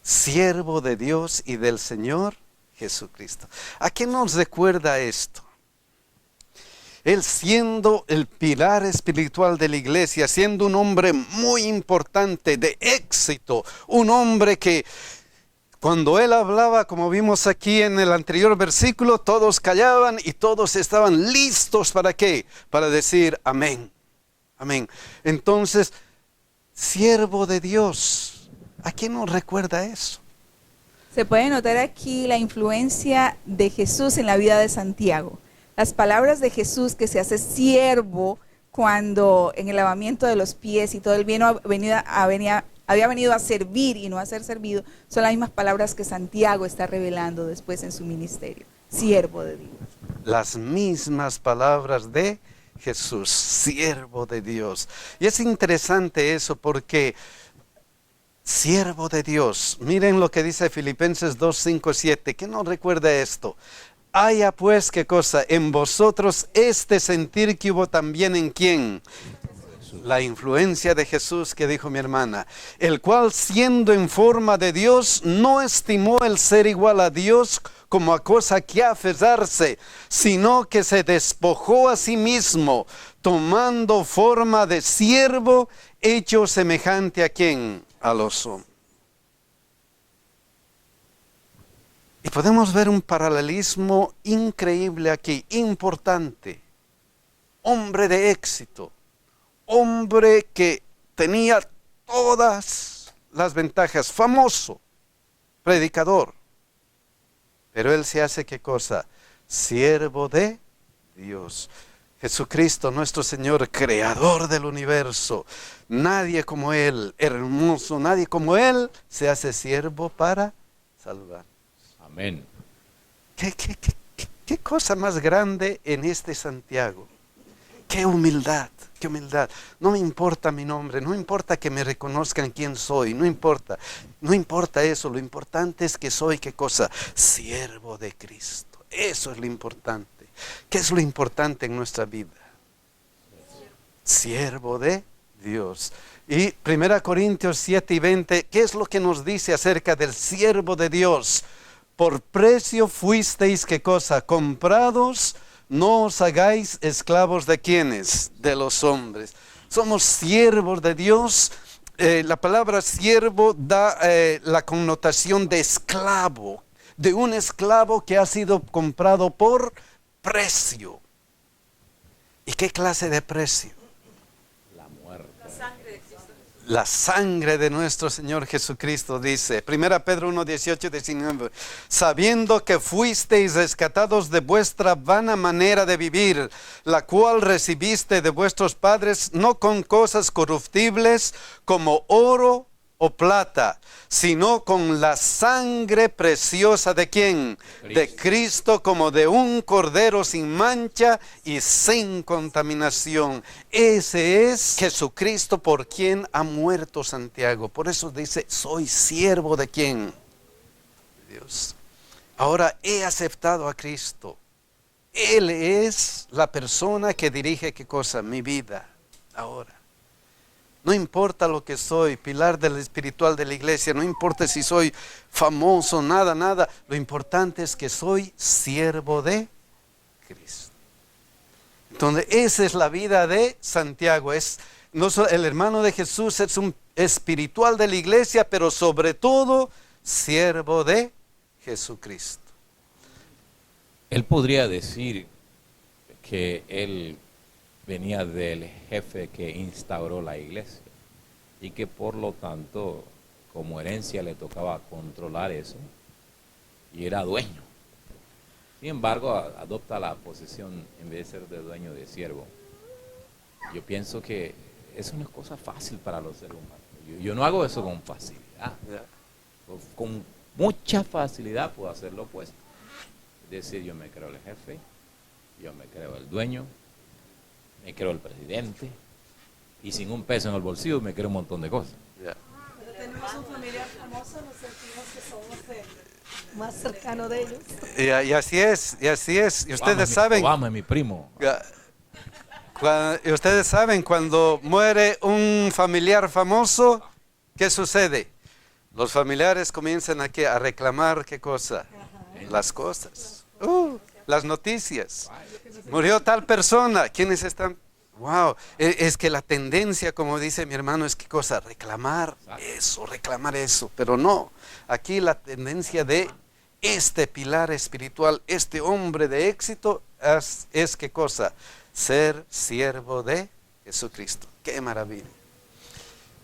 Siervo de Dios y del Señor Jesucristo. ¿A qué nos recuerda esto? Él siendo el pilar espiritual de la iglesia, siendo un hombre muy importante, de éxito, un hombre que cuando él hablaba, como vimos aquí en el anterior versículo, todos callaban y todos estaban listos ¿para qué? Para decir amén, amén. Entonces, siervo de Dios, ¿a quién nos recuerda eso? Se puede notar aquí la influencia de Jesús en la vida de Santiago. Las palabras de Jesús que se hace siervo cuando en el lavamiento de los pies y todo el bien había venido a servir y no a ser servido, son las mismas palabras que Santiago está revelando después en su ministerio. Siervo de Dios. Las mismas palabras de Jesús, siervo de Dios. Y es interesante eso porque siervo de Dios, miren lo que dice Filipenses 2, 5, 7, ¿qué nos recuerda esto? Haya pues, ¿qué cosa? En vosotros este sentir que hubo también en ¿quién? La influencia de Jesús que dijo mi hermana, el cual siendo en forma de Dios, no estimó el ser igual a Dios como a cosa que aferrarse, sino que se despojó a sí mismo, tomando forma de siervo, hecho semejante a ¿quién? A los hombres. Y podemos ver un paralelismo increíble aquí, importante. Hombre de éxito, hombre que tenía todas las ventajas, famoso, predicador. Pero él se hace ¿qué cosa? Siervo de Dios. Jesucristo, nuestro Señor, creador del universo. Nadie como Él, hermoso, nadie como Él se hace siervo para salvar. Amén. ¿Qué cosa más grande en este Santiago? Qué humildad, qué humildad. No me importa mi nombre, no importa que me reconozcan quién soy, no importa eso. Lo importante es que soy, ¿qué cosa? Siervo de Cristo. Eso es lo importante. ¿Qué es lo importante en nuestra vida? Siervo de Dios. Y 1 Corintios 7 y 20, ¿qué es lo que nos dice acerca del siervo de Dios? Por precio fuisteis, ¿qué cosa? Comprados, no os hagáis esclavos de ¿quiénes? De los hombres. Somos siervos de Dios. La palabra siervo da la connotación de esclavo, de un esclavo que ha sido comprado por precio. ¿Y qué clase de precio? La muerte. La sangre de nuestro Señor Jesucristo, dice 1 Pedro 1, 18, 19, sabiendo que fuisteis rescatados de vuestra vana manera de vivir, la cual recibiste de vuestros padres, no con cosas corruptibles como oro o plata, sino con la sangre preciosa ¿de quién? De Cristo, como de un cordero sin mancha y sin contaminación. Ese es Jesucristo por quien ha muerto Santiago. Por eso dice, soy siervo de ¿quién? Dios. Ahora he aceptado a Cristo. Él es la persona que dirige ¿qué cosa? Mi vida ahora. No importa lo que soy, pilar del espiritual de la iglesia, no importa si soy famoso, nada. Lo importante es que soy siervo de Cristo. Entonces, esa es la vida de Santiago. El hermano de Jesús es un espiritual de la iglesia, pero sobre todo, siervo de Jesucristo. Él podría decir que él venía del jefe que instauró la iglesia y que por lo tanto como herencia le tocaba controlar eso y era dueño. Sin embargo, adopta la posición en vez de ser de dueño de siervo. Yo pienso que es una cosa fácil para los seres humanos. Yo no hago eso con facilidad. Con mucha facilidad puedo hacer lo opuesto. Es decir, yo me creo el jefe, yo me creo el dueño, me creo el presidente, y sin un peso en el bolsillo me creo un montón de cosas. Pero tenemos un familiar famoso, nos sentimos que somos más cercanos de ellos. Y así es, y así es. Y ustedes saben, Obama es mi primo. y ustedes saben, cuando muere un familiar famoso, ¿qué sucede? Los familiares comienzan aquí a reclamar ¿qué cosa? Las cosas. Las noticias. Murió tal persona. ¿Quiénes están? Wow. Es que la tendencia, como dice mi hermano, es ¿qué cosa? Reclamar eso. Pero no. Aquí la tendencia de este pilar espiritual, este hombre de éxito, es ¿qué cosa? Ser siervo de Jesucristo. ¡Qué maravilla!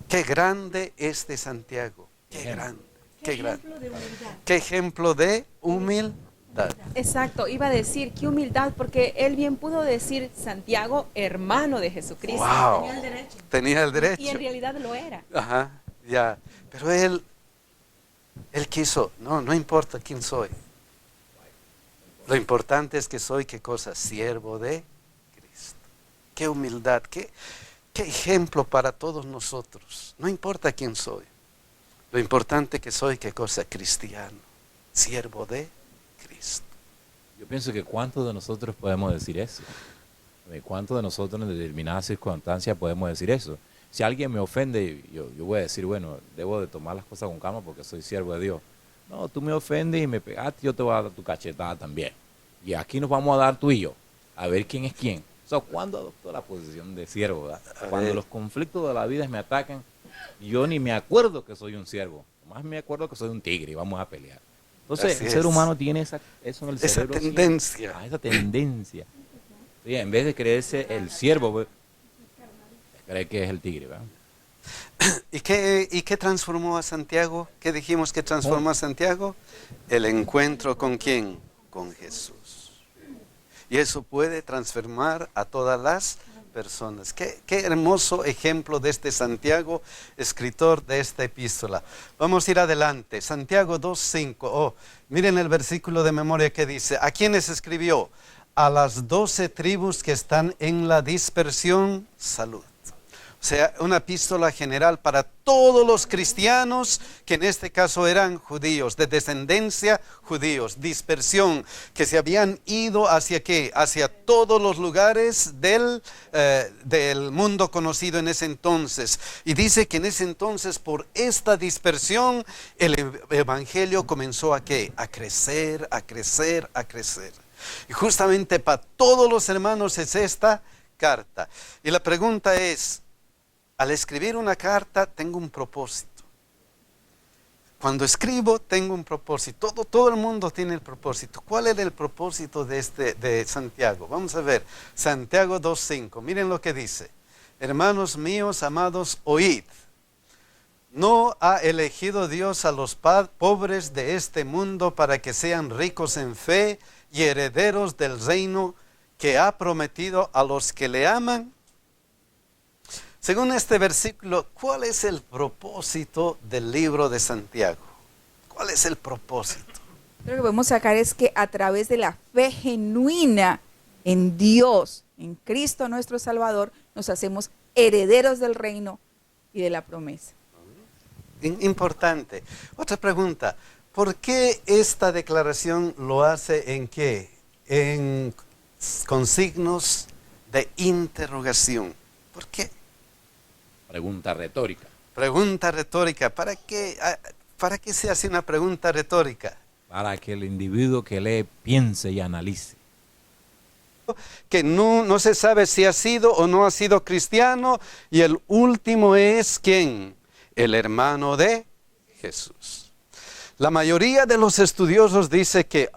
¡Qué grande este Santiago! ¡Qué grande! ¡Qué grande! ¡Qué ejemplo de humildad! Exacto, iba a decir, qué humildad, porque él bien pudo decir Santiago, hermano de Jesucristo. ¡Wow! Tenía el derecho. Tenía el derecho. Y en realidad lo era. Ajá, ya. Pero él quiso, no importa quién soy. Lo importante es que soy, ¿qué cosa? Siervo de Cristo. ¡Qué humildad! ¡Qué ejemplo para todos nosotros! No importa quién soy. Lo importante que soy, ¿qué cosa? Cristiano. Siervo de Cristo. Yo pienso que ¿cuántos de nosotros podemos decir eso? ¿Cuántos de nosotros en determinadas circunstancias podemos decir eso? Si alguien me ofende, yo voy a decir, bueno, debo de tomar las cosas con calma porque soy siervo de Dios. No, tú me ofendes y me pegaste, yo te voy a dar tu cachetada también. Y aquí nos vamos a dar tú y yo, a ver quién es quién. ¿Cuándo adoptó la posición de siervo? ¿Verdad? Cuando los conflictos de la vida me atacan, yo ni me acuerdo que soy un siervo. Más me acuerdo que soy un tigre y vamos a pelear. Entonces, el ser humano tiene eso en el cerebro. Esa tendencia. Esa tendencia. Sí, en vez de creerse el siervo, pues, cree que es el tigre, ¿verdad? ¿Y qué transformó a Santiago? ¿Qué dijimos que transformó a Santiago? El encuentro ¿con quién? Con Jesús. Y eso puede transformar a todas las personas. Qué hermoso ejemplo de este Santiago, escritor de esta epístola. Vamos a ir adelante. Santiago 2:5. Miren el versículo de memoria que dice: ¿a quiénes escribió? A las 12 tribus que están en la dispersión, salud. O sea, una epístola general para todos los cristianos, que en este caso eran judíos, de descendencia judíos, dispersión, que se habían ido hacia ¿qué? Hacia todos los lugares del mundo conocido en ese entonces. Y dice que en ese entonces, por esta dispersión, el evangelio comenzó a ¿qué? A crecer, a crecer, a crecer. Y justamente para todos los hermanos es esta carta. Y la pregunta es, al escribir una carta tengo un propósito. Cuando escribo tengo un propósito. Todo el mundo tiene el propósito. ¿Cuál era el propósito de Santiago? Vamos a ver. Santiago 2:5. Miren lo que dice. Hermanos míos, amados, oíd. ¿No ha elegido Dios a los pobres de este mundo para que sean ricos en fe y herederos del reino que ha prometido a los que le aman? Según este versículo, ¿cuál es el propósito del libro de Santiago? ¿Cuál es el propósito? Lo que podemos sacar es que a través de la fe genuina en Dios, en Cristo nuestro Salvador, nos hacemos herederos del reino y de la promesa. Importante. Otra pregunta. ¿Por qué esta declaración lo hace en qué? Con signos de interrogación. ¿Por qué? Pregunta retórica. Pregunta retórica. ¿Para qué se hace una pregunta retórica? Para que el individuo que lee piense y analice. Que no se sabe si ha sido o no ha sido cristiano. Y el último es ¿quién? El hermano de Jesús. La mayoría de los estudiosos dice que,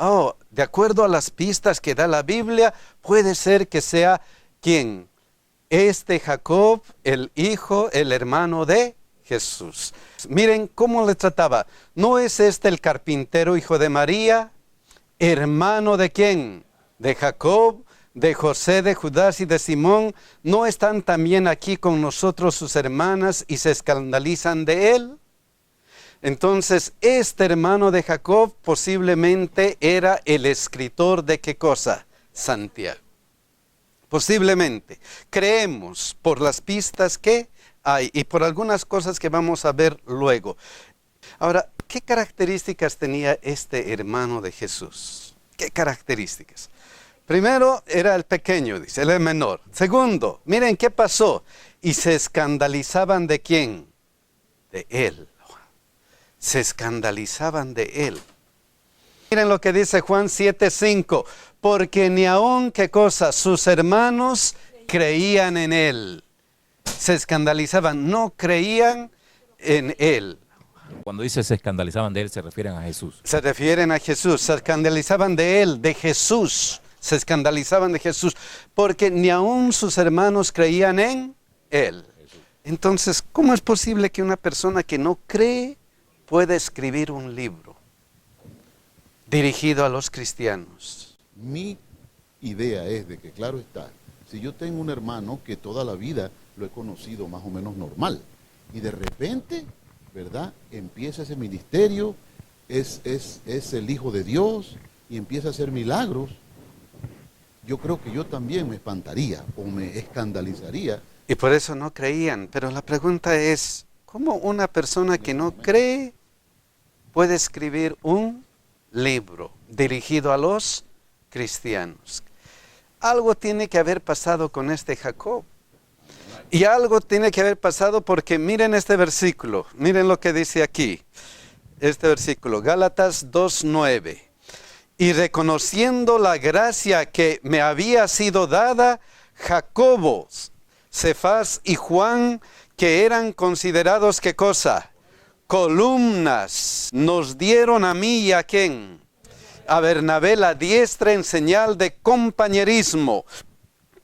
de acuerdo a las pistas que da la Biblia, puede ser que sea ¿quién? Jacob, el hijo, el hermano de Jesús. Miren cómo le trataba. ¿No es el carpintero, hijo de María? ¿Hermano de quién? De Jacob, de José, de Judas y de Simón, ¿no están también aquí con nosotros sus hermanas y se escandalizan de él? Entonces, este hermano de Jacob posiblemente era el escritor de ¿qué cosa? Santiago. Posiblemente. Creemos por las pistas que hay y por algunas cosas que vamos a ver luego. Ahora, ¿qué características tenía este hermano de Jesús? ¿Qué características? Primero, era el pequeño, dice, el menor. Segundo, miren qué pasó. Y se escandalizaban ¿de quién? De él. Se escandalizaban de él. Miren lo que dice Juan 7:5. Porque ni aun, ¿qué cosa? Sus hermanos creían en él. Se escandalizaban, no creían en él. Cuando dice se escandalizaban de él, se refieren a Jesús. Se refieren a Jesús, se escandalizaban de él, de Jesús. Se escandalizaban de Jesús, porque ni aun sus hermanos creían en él. Entonces, ¿cómo es posible que una persona que no cree pueda escribir un libro dirigido a los cristianos? Mi idea es de que, claro está, si yo tengo un hermano que toda la vida lo he conocido más o menos normal, y de repente, ¿verdad?, empieza ese ministerio, es el Hijo de Dios, y empieza a hacer milagros, yo creo que yo también me espantaría o me escandalizaría. Y por eso no creían. Pero la pregunta es, ¿cómo una persona que no cree puede escribir un libro dirigido a los cristianos? Algo tiene que haber pasado con este Jacob. Y algo tiene que haber pasado porque miren este versículo. Miren lo que dice aquí. Este versículo, Gálatas 2:9. Y reconociendo la gracia que me había sido dada, Jacobo, Cefas y Juan, que eran considerados, ¿qué cosa? Columnas, nos dieron a mí y a quién? A Bernabé la diestra en señal de compañerismo,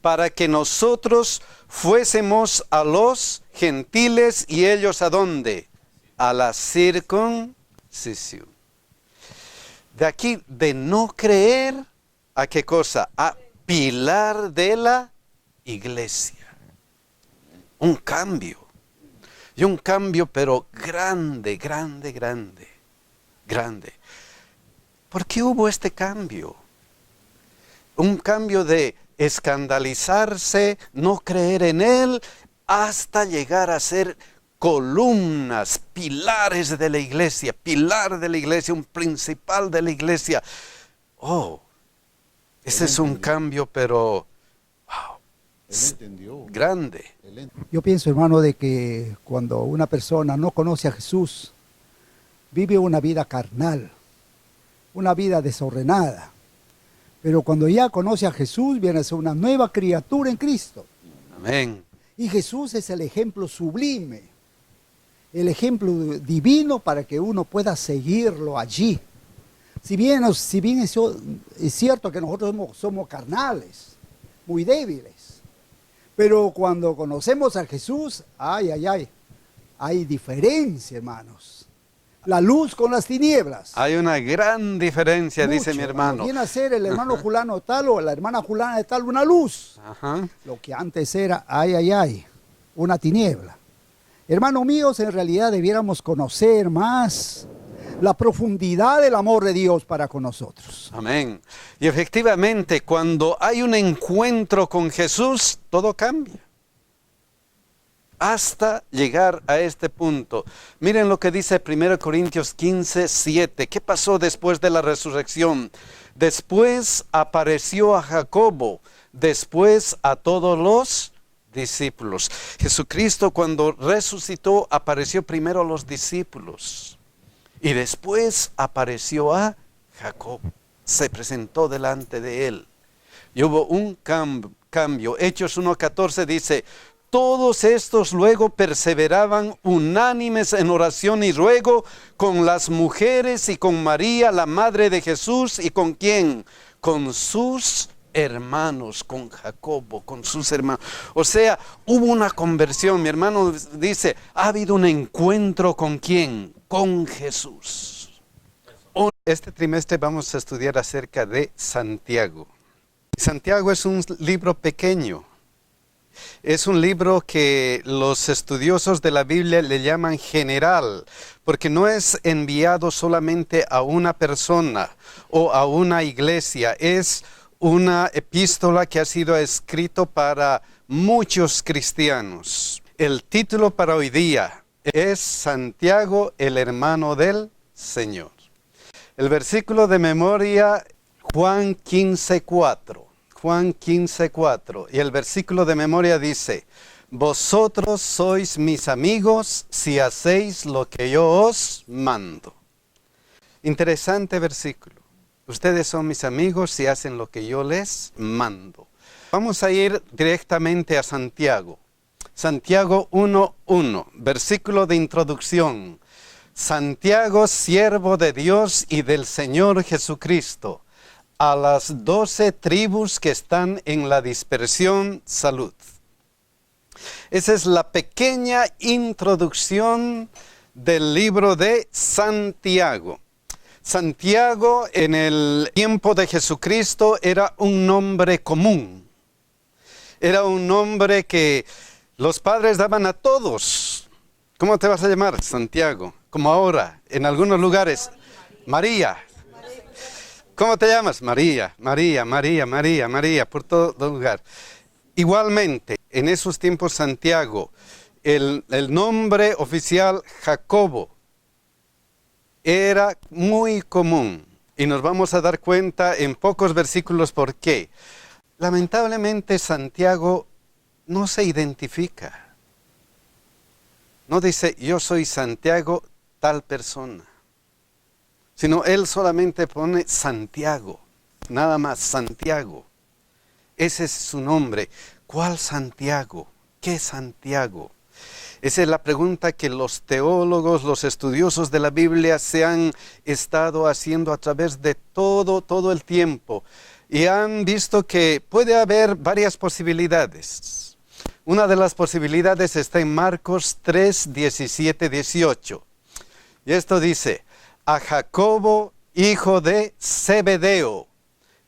para que nosotros fuésemos a los gentiles y ellos ¿a dónde? A la circuncisión. De aquí, de no creer, ¿a qué cosa? A pilar de la iglesia. Un cambio. Y un cambio, pero grande, grande, grande. Grande. ¿Por qué hubo este cambio? Un cambio de escandalizarse, no creer en él, hasta llegar a ser columnas, pilares de la iglesia, pilar de la iglesia, un principal de la iglesia. Oh, ese es un cambio, pero wow, grande. Yo pienso, hermano, de que cuando una persona no conoce a Jesús, vive una vida carnal, una vida desordenada. Pero cuando ya conoce a Jesús, viene a ser una nueva criatura en Cristo. Amén. Y Jesús es el ejemplo sublime, el ejemplo divino para que uno pueda seguirlo allí. Si bien es cierto que nosotros somos carnales, muy débiles, pero cuando conocemos a Jesús, hay diferencia, hermanos. La luz con las tinieblas. Hay una gran diferencia, Mucho, dice mi hermano. Viene a ser el hermano fulano tal o la hermana fulana de tal una luz. Ajá. Lo que antes era, una tiniebla. Hermanos míos, en realidad debiéramos conocer más la profundidad del amor de Dios para con nosotros. Amén. Y efectivamente, cuando hay un encuentro con Jesús, todo cambia. Hasta llegar a este punto. Miren lo que dice 1 Corintios 15:7. ¿Qué pasó después de la resurrección? Después apareció a Jacobo, después a todos los discípulos. Jesucristo cuando resucitó apareció primero a los discípulos y después apareció a Jacob. Se presentó delante de él y hubo un cambio. Hechos 1:14 dice: todos estos luego perseveraban unánimes en oración y ruego con las mujeres y con María, la madre de Jesús, y con ¿quién? Con sus hermanos, con Jacobo, con sus hermanos. O sea, hubo una conversión. Mi hermano dice, ha habido un encuentro con ¿quién? Con Jesús. Este trimestre vamos a estudiar acerca de Santiago. Santiago es un libro pequeño. Es un libro que los estudiosos de la Biblia le llaman general, porque no es enviado solamente a una persona o a una iglesia. Es una epístola que ha sido escrito para muchos cristianos. El título para hoy día es Santiago, el hermano del Señor. El versículo de memoria, Juan 15:4. Juan 15:4, y el versículo de memoria dice: vosotros sois mis amigos si hacéis lo que yo os mando. Interesante versículo. Ustedes son mis amigos si hacen lo que yo les mando. Vamos a ir directamente a Santiago. Santiago 1:1, versículo de introducción. Santiago, siervo de Dios y del Señor Jesucristo, a las 12 tribus que están en la dispersión, salud. Esa es la pequeña introducción del libro de Santiago. Santiago en el tiempo de Jesucristo era un nombre común. Era un nombre que los padres daban a todos. ¿Cómo te vas a llamar? Santiago. Como ahora, en algunos lugares, María. ¿Cómo te llamas? María, María, María, María, María, por todo lugar. Igualmente, en esos tiempos Santiago, el nombre oficial Jacobo era muy común. Y nos vamos a dar cuenta en pocos versículos por qué. Lamentablemente Santiago no se identifica. No dice, yo soy Santiago, tal persona. Sino él solamente pone Santiago, nada más, Santiago. Ese es su nombre. ¿Cuál Santiago? ¿Qué Santiago? Esa es la pregunta que los teólogos, los estudiosos de la Biblia se han estado haciendo a través de todo el tiempo. Y han visto que puede haber varias posibilidades. Una de las posibilidades está en Marcos 3, 17, 18. Y esto dice: a Jacobo, hijo de Zebedeo,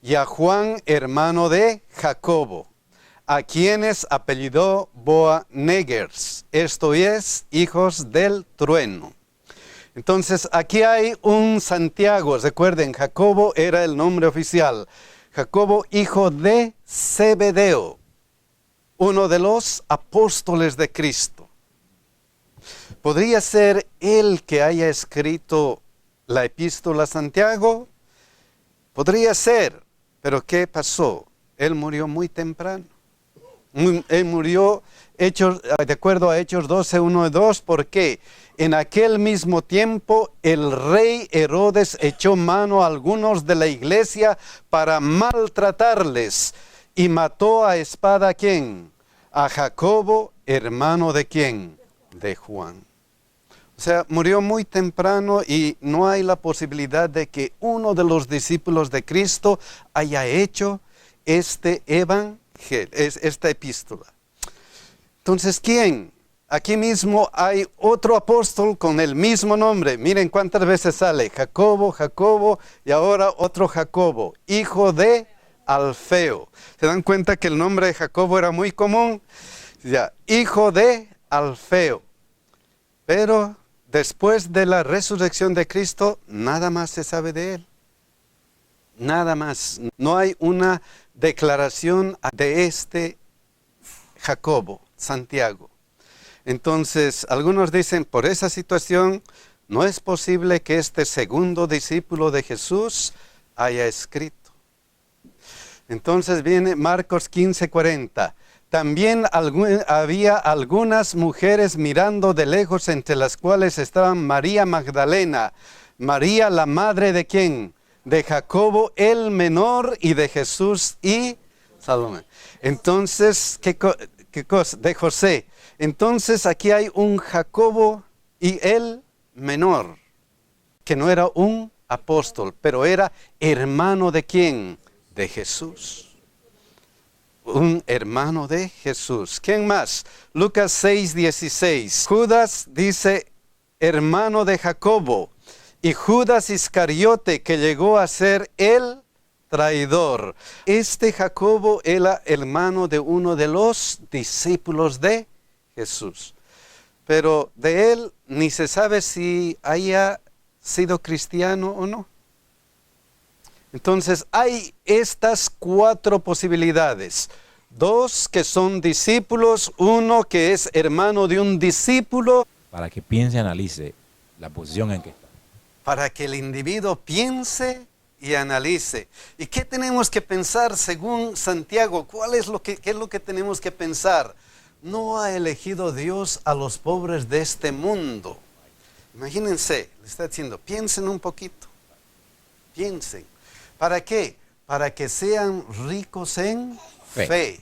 y a Juan, hermano de Jacobo, a quienes apellidó Boanerges, esto es, hijos del trueno. Entonces, aquí hay un Santiago. Recuerden, Jacobo era el nombre oficial. Jacobo, hijo de Zebedeo, uno de los apóstoles de Cristo. ¿Podría ser él que haya escrito la epístola a Santiago? Podría ser, pero ¿qué pasó? Él murió muy temprano. Él murió, de acuerdo a Hechos 12, 1 y 2, porque en aquel mismo tiempo el rey Herodes echó mano a algunos de la iglesia para maltratarles y mató a espada ¿a quién? A Jacobo, hermano de ¿quién? De Juan. O sea, murió muy temprano y no hay la posibilidad de que uno de los discípulos de Cristo haya hecho este evangelio, esta epístola. Entonces, ¿quién? Aquí mismo hay otro apóstol con el mismo nombre. Miren cuántas veces sale: Jacobo, Jacobo, y ahora otro Jacobo, hijo de Alfeo. ¿Se dan cuenta que el nombre de Jacobo era muy común? Ya, hijo de Alfeo. Pero después de la resurrección de Cristo, nada más se sabe de él. Nada más. No hay una declaración de este Jacobo, Santiago. Entonces, algunos dicen, por esa situación, no es posible que este segundo discípulo de Jesús haya escrito. Entonces viene Marcos 15:40. También había algunas mujeres mirando de lejos, entre las cuales estaban María Magdalena, María la madre de ¿quién? De Jacobo el menor y de Jesús y Salomé. Entonces, ¿qué cosa? De José. Entonces aquí hay un Jacobo y el menor, que no era un apóstol, pero era hermano de ¿quién? De Jesús. Un hermano de Jesús. ¿Quién más? Lucas 6:16. Judas dice hermano de Jacobo. Y Judas Iscariote, que llegó a ser el traidor. Este Jacobo era hermano de uno de los discípulos de Jesús. Pero de él ni se sabe si haya sido cristiano o no. Entonces hay estas 4 posibilidades. 2 que son discípulos, 1 que es hermano de un discípulo. Para que piense y analice la posición en que está. Para que el individuo piense y analice. ¿Y qué tenemos que pensar según Santiago? ¿Qué es lo que tenemos que pensar? No ha elegido Dios a los pobres de este mundo. Imagínense, le está diciendo, piensen un poquito. Piensen. ¿Para qué? Para que sean ricos en fe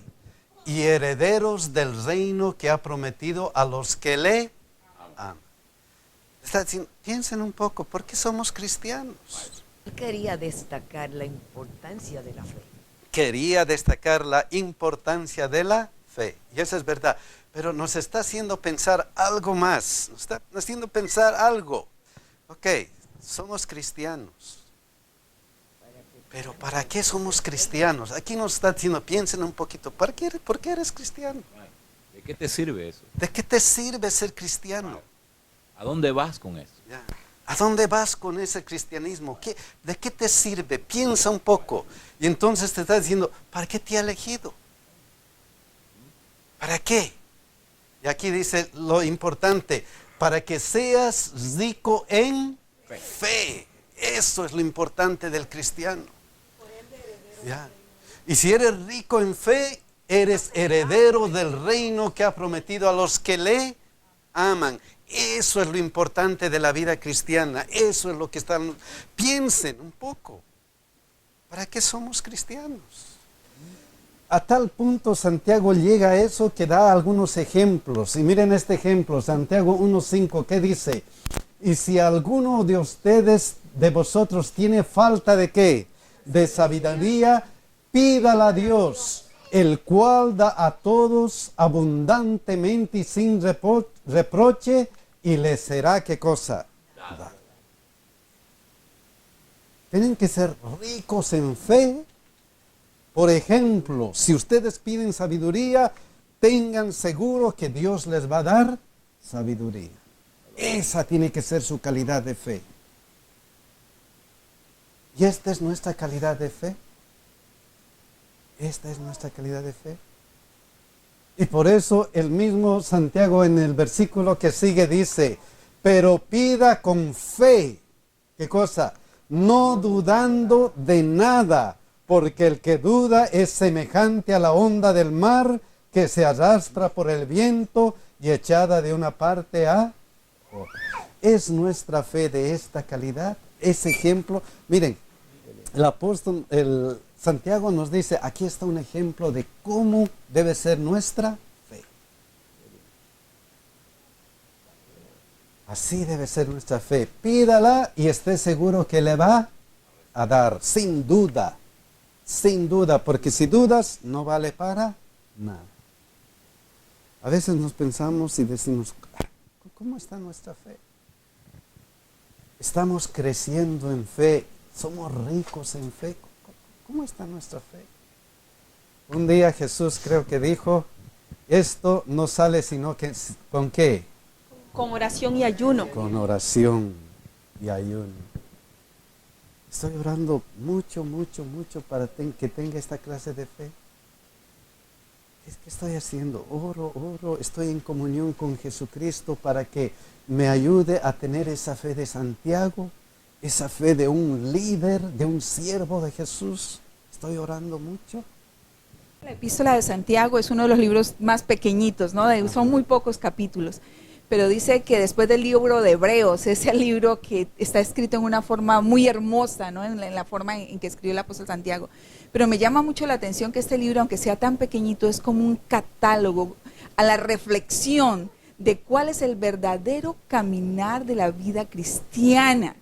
y herederos del reino que ha prometido a los que le aman. Está diciendo, piensen un poco, ¿por qué somos cristianos? Él quería destacar la importancia de la fe. Quería destacar la importancia de la fe. Y eso es verdad. Pero nos está haciendo pensar algo más. Nos está haciendo pensar algo. Ok, somos cristianos. Pero ¿para qué somos cristianos? Aquí nos está diciendo, piensen un poquito. ¿Por qué eres cristiano? ¿De qué te sirve eso? ¿De qué te sirve ser cristiano? ¿A dónde vas con eso? Ya. ¿A dónde vas con ese cristianismo? ¿De qué te sirve? Piensa un poco. Y entonces te está diciendo, ¿para qué te ha elegido? ¿Para qué? Y aquí dice lo importante, para que seas rico en fe. Eso es lo importante del cristiano. Ya. Y si eres rico en fe, eres heredero del reino que ha prometido a los que le aman. Eso es lo importante de la vida cristiana. Eso es lo que están. Piensen un poco. ¿Para qué somos cristianos? A tal punto Santiago llega a eso que da algunos ejemplos. Y miren este ejemplo, Santiago 1:5, ¿qué dice? Y si alguno de ustedes, de vosotros, tiene falta de ¿qué? De sabiduría, pídala a Dios, el cual da a todos abundantemente y sin reproche, y le será ¿qué cosa? Dada. Tienen que ser ricos en fe. Por ejemplo, si ustedes piden sabiduría, tengan seguro que Dios les va a dar sabiduría. Esa tiene que ser su calidad de fe. ¿Y esta es nuestra calidad de fe? Esta es nuestra calidad de fe. Y por eso el mismo Santiago en el versículo que sigue dice, pero pida con fe. ¿Qué cosa? No dudando de nada, porque el que duda es semejante a la onda del mar que se arrastra por el viento y echada de una parte a otra. ¿Es nuestra fe de esta calidad? Ese ejemplo, miren, el apóstol, Santiago nos dice, aquí está un ejemplo de cómo debe ser nuestra fe. Así debe ser nuestra fe. Pídala y esté seguro que le va a dar, sin duda. Sin duda, porque si dudas, no vale para nada. A veces nos pensamos y decimos, ¿cómo está nuestra fe? Estamos creciendo en fe, somos ricos en fe. ¿Cómo está nuestra fe? Un día Jesús creo que dijo, esto no sale sino que, ¿con qué? Con oración y ayuno. Con oración y ayuno. Estoy orando mucho para que tenga esta clase de fe. ¿Qué estoy haciendo? Oro, estoy en comunión con Jesucristo para que me ayude a tener esa fe de Santiago, esa fe de un líder, de un siervo de Jesús. Estoy orando mucho. La epístola de Santiago es uno de los libros más pequeñitos, ¿no? Son muy pocos capítulos. Pero dice que después del libro de Hebreos, ese libro que está escrito en una forma muy hermosa, ¿no? En la forma en que escribió el apóstol Santiago. Pero me llama mucho la atención que este libro, aunque sea tan pequeñito, es como un catálogo a la reflexión de cuál es el verdadero caminar de la vida cristiana.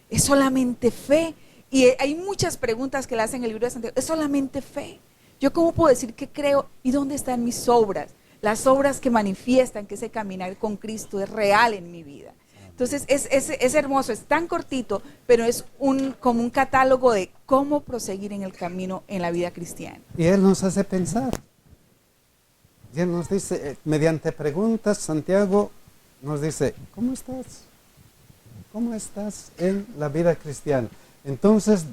Es solamente fe. Y hay muchas preguntas que le hacen en el libro de Santiago. Es solamente fe. ¿Yo cómo puedo decir que creo? ¿Y dónde están mis obras? Las obras que manifiestan que ese caminar con Cristo es real en mi vida. Entonces es hermoso, es tan cortito, pero es como un catálogo de cómo proseguir en el camino en la vida cristiana. Y Él nos hace pensar. Y Él nos dice, mediante preguntas, Santiago nos dice, ¿cómo estás? ¿Cómo estás en la vida cristiana? Entonces,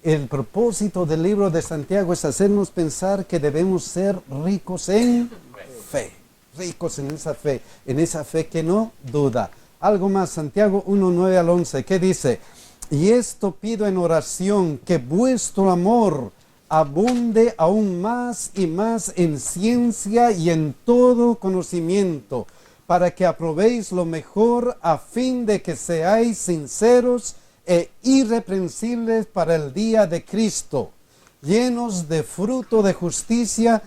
el propósito del libro de Santiago es hacernos pensar que debemos ser ricos en fe. Ricos en esa fe que no duda. Algo más, Santiago 1, 9 al 11, ¿qué dice? Y esto pido en oración, que vuestro amor abunde aún más y más en ciencia y en todo conocimiento, para que aprobéis lo mejor a fin de que seáis sinceros e irreprensibles para el día de Cristo, llenos de fruto de justicia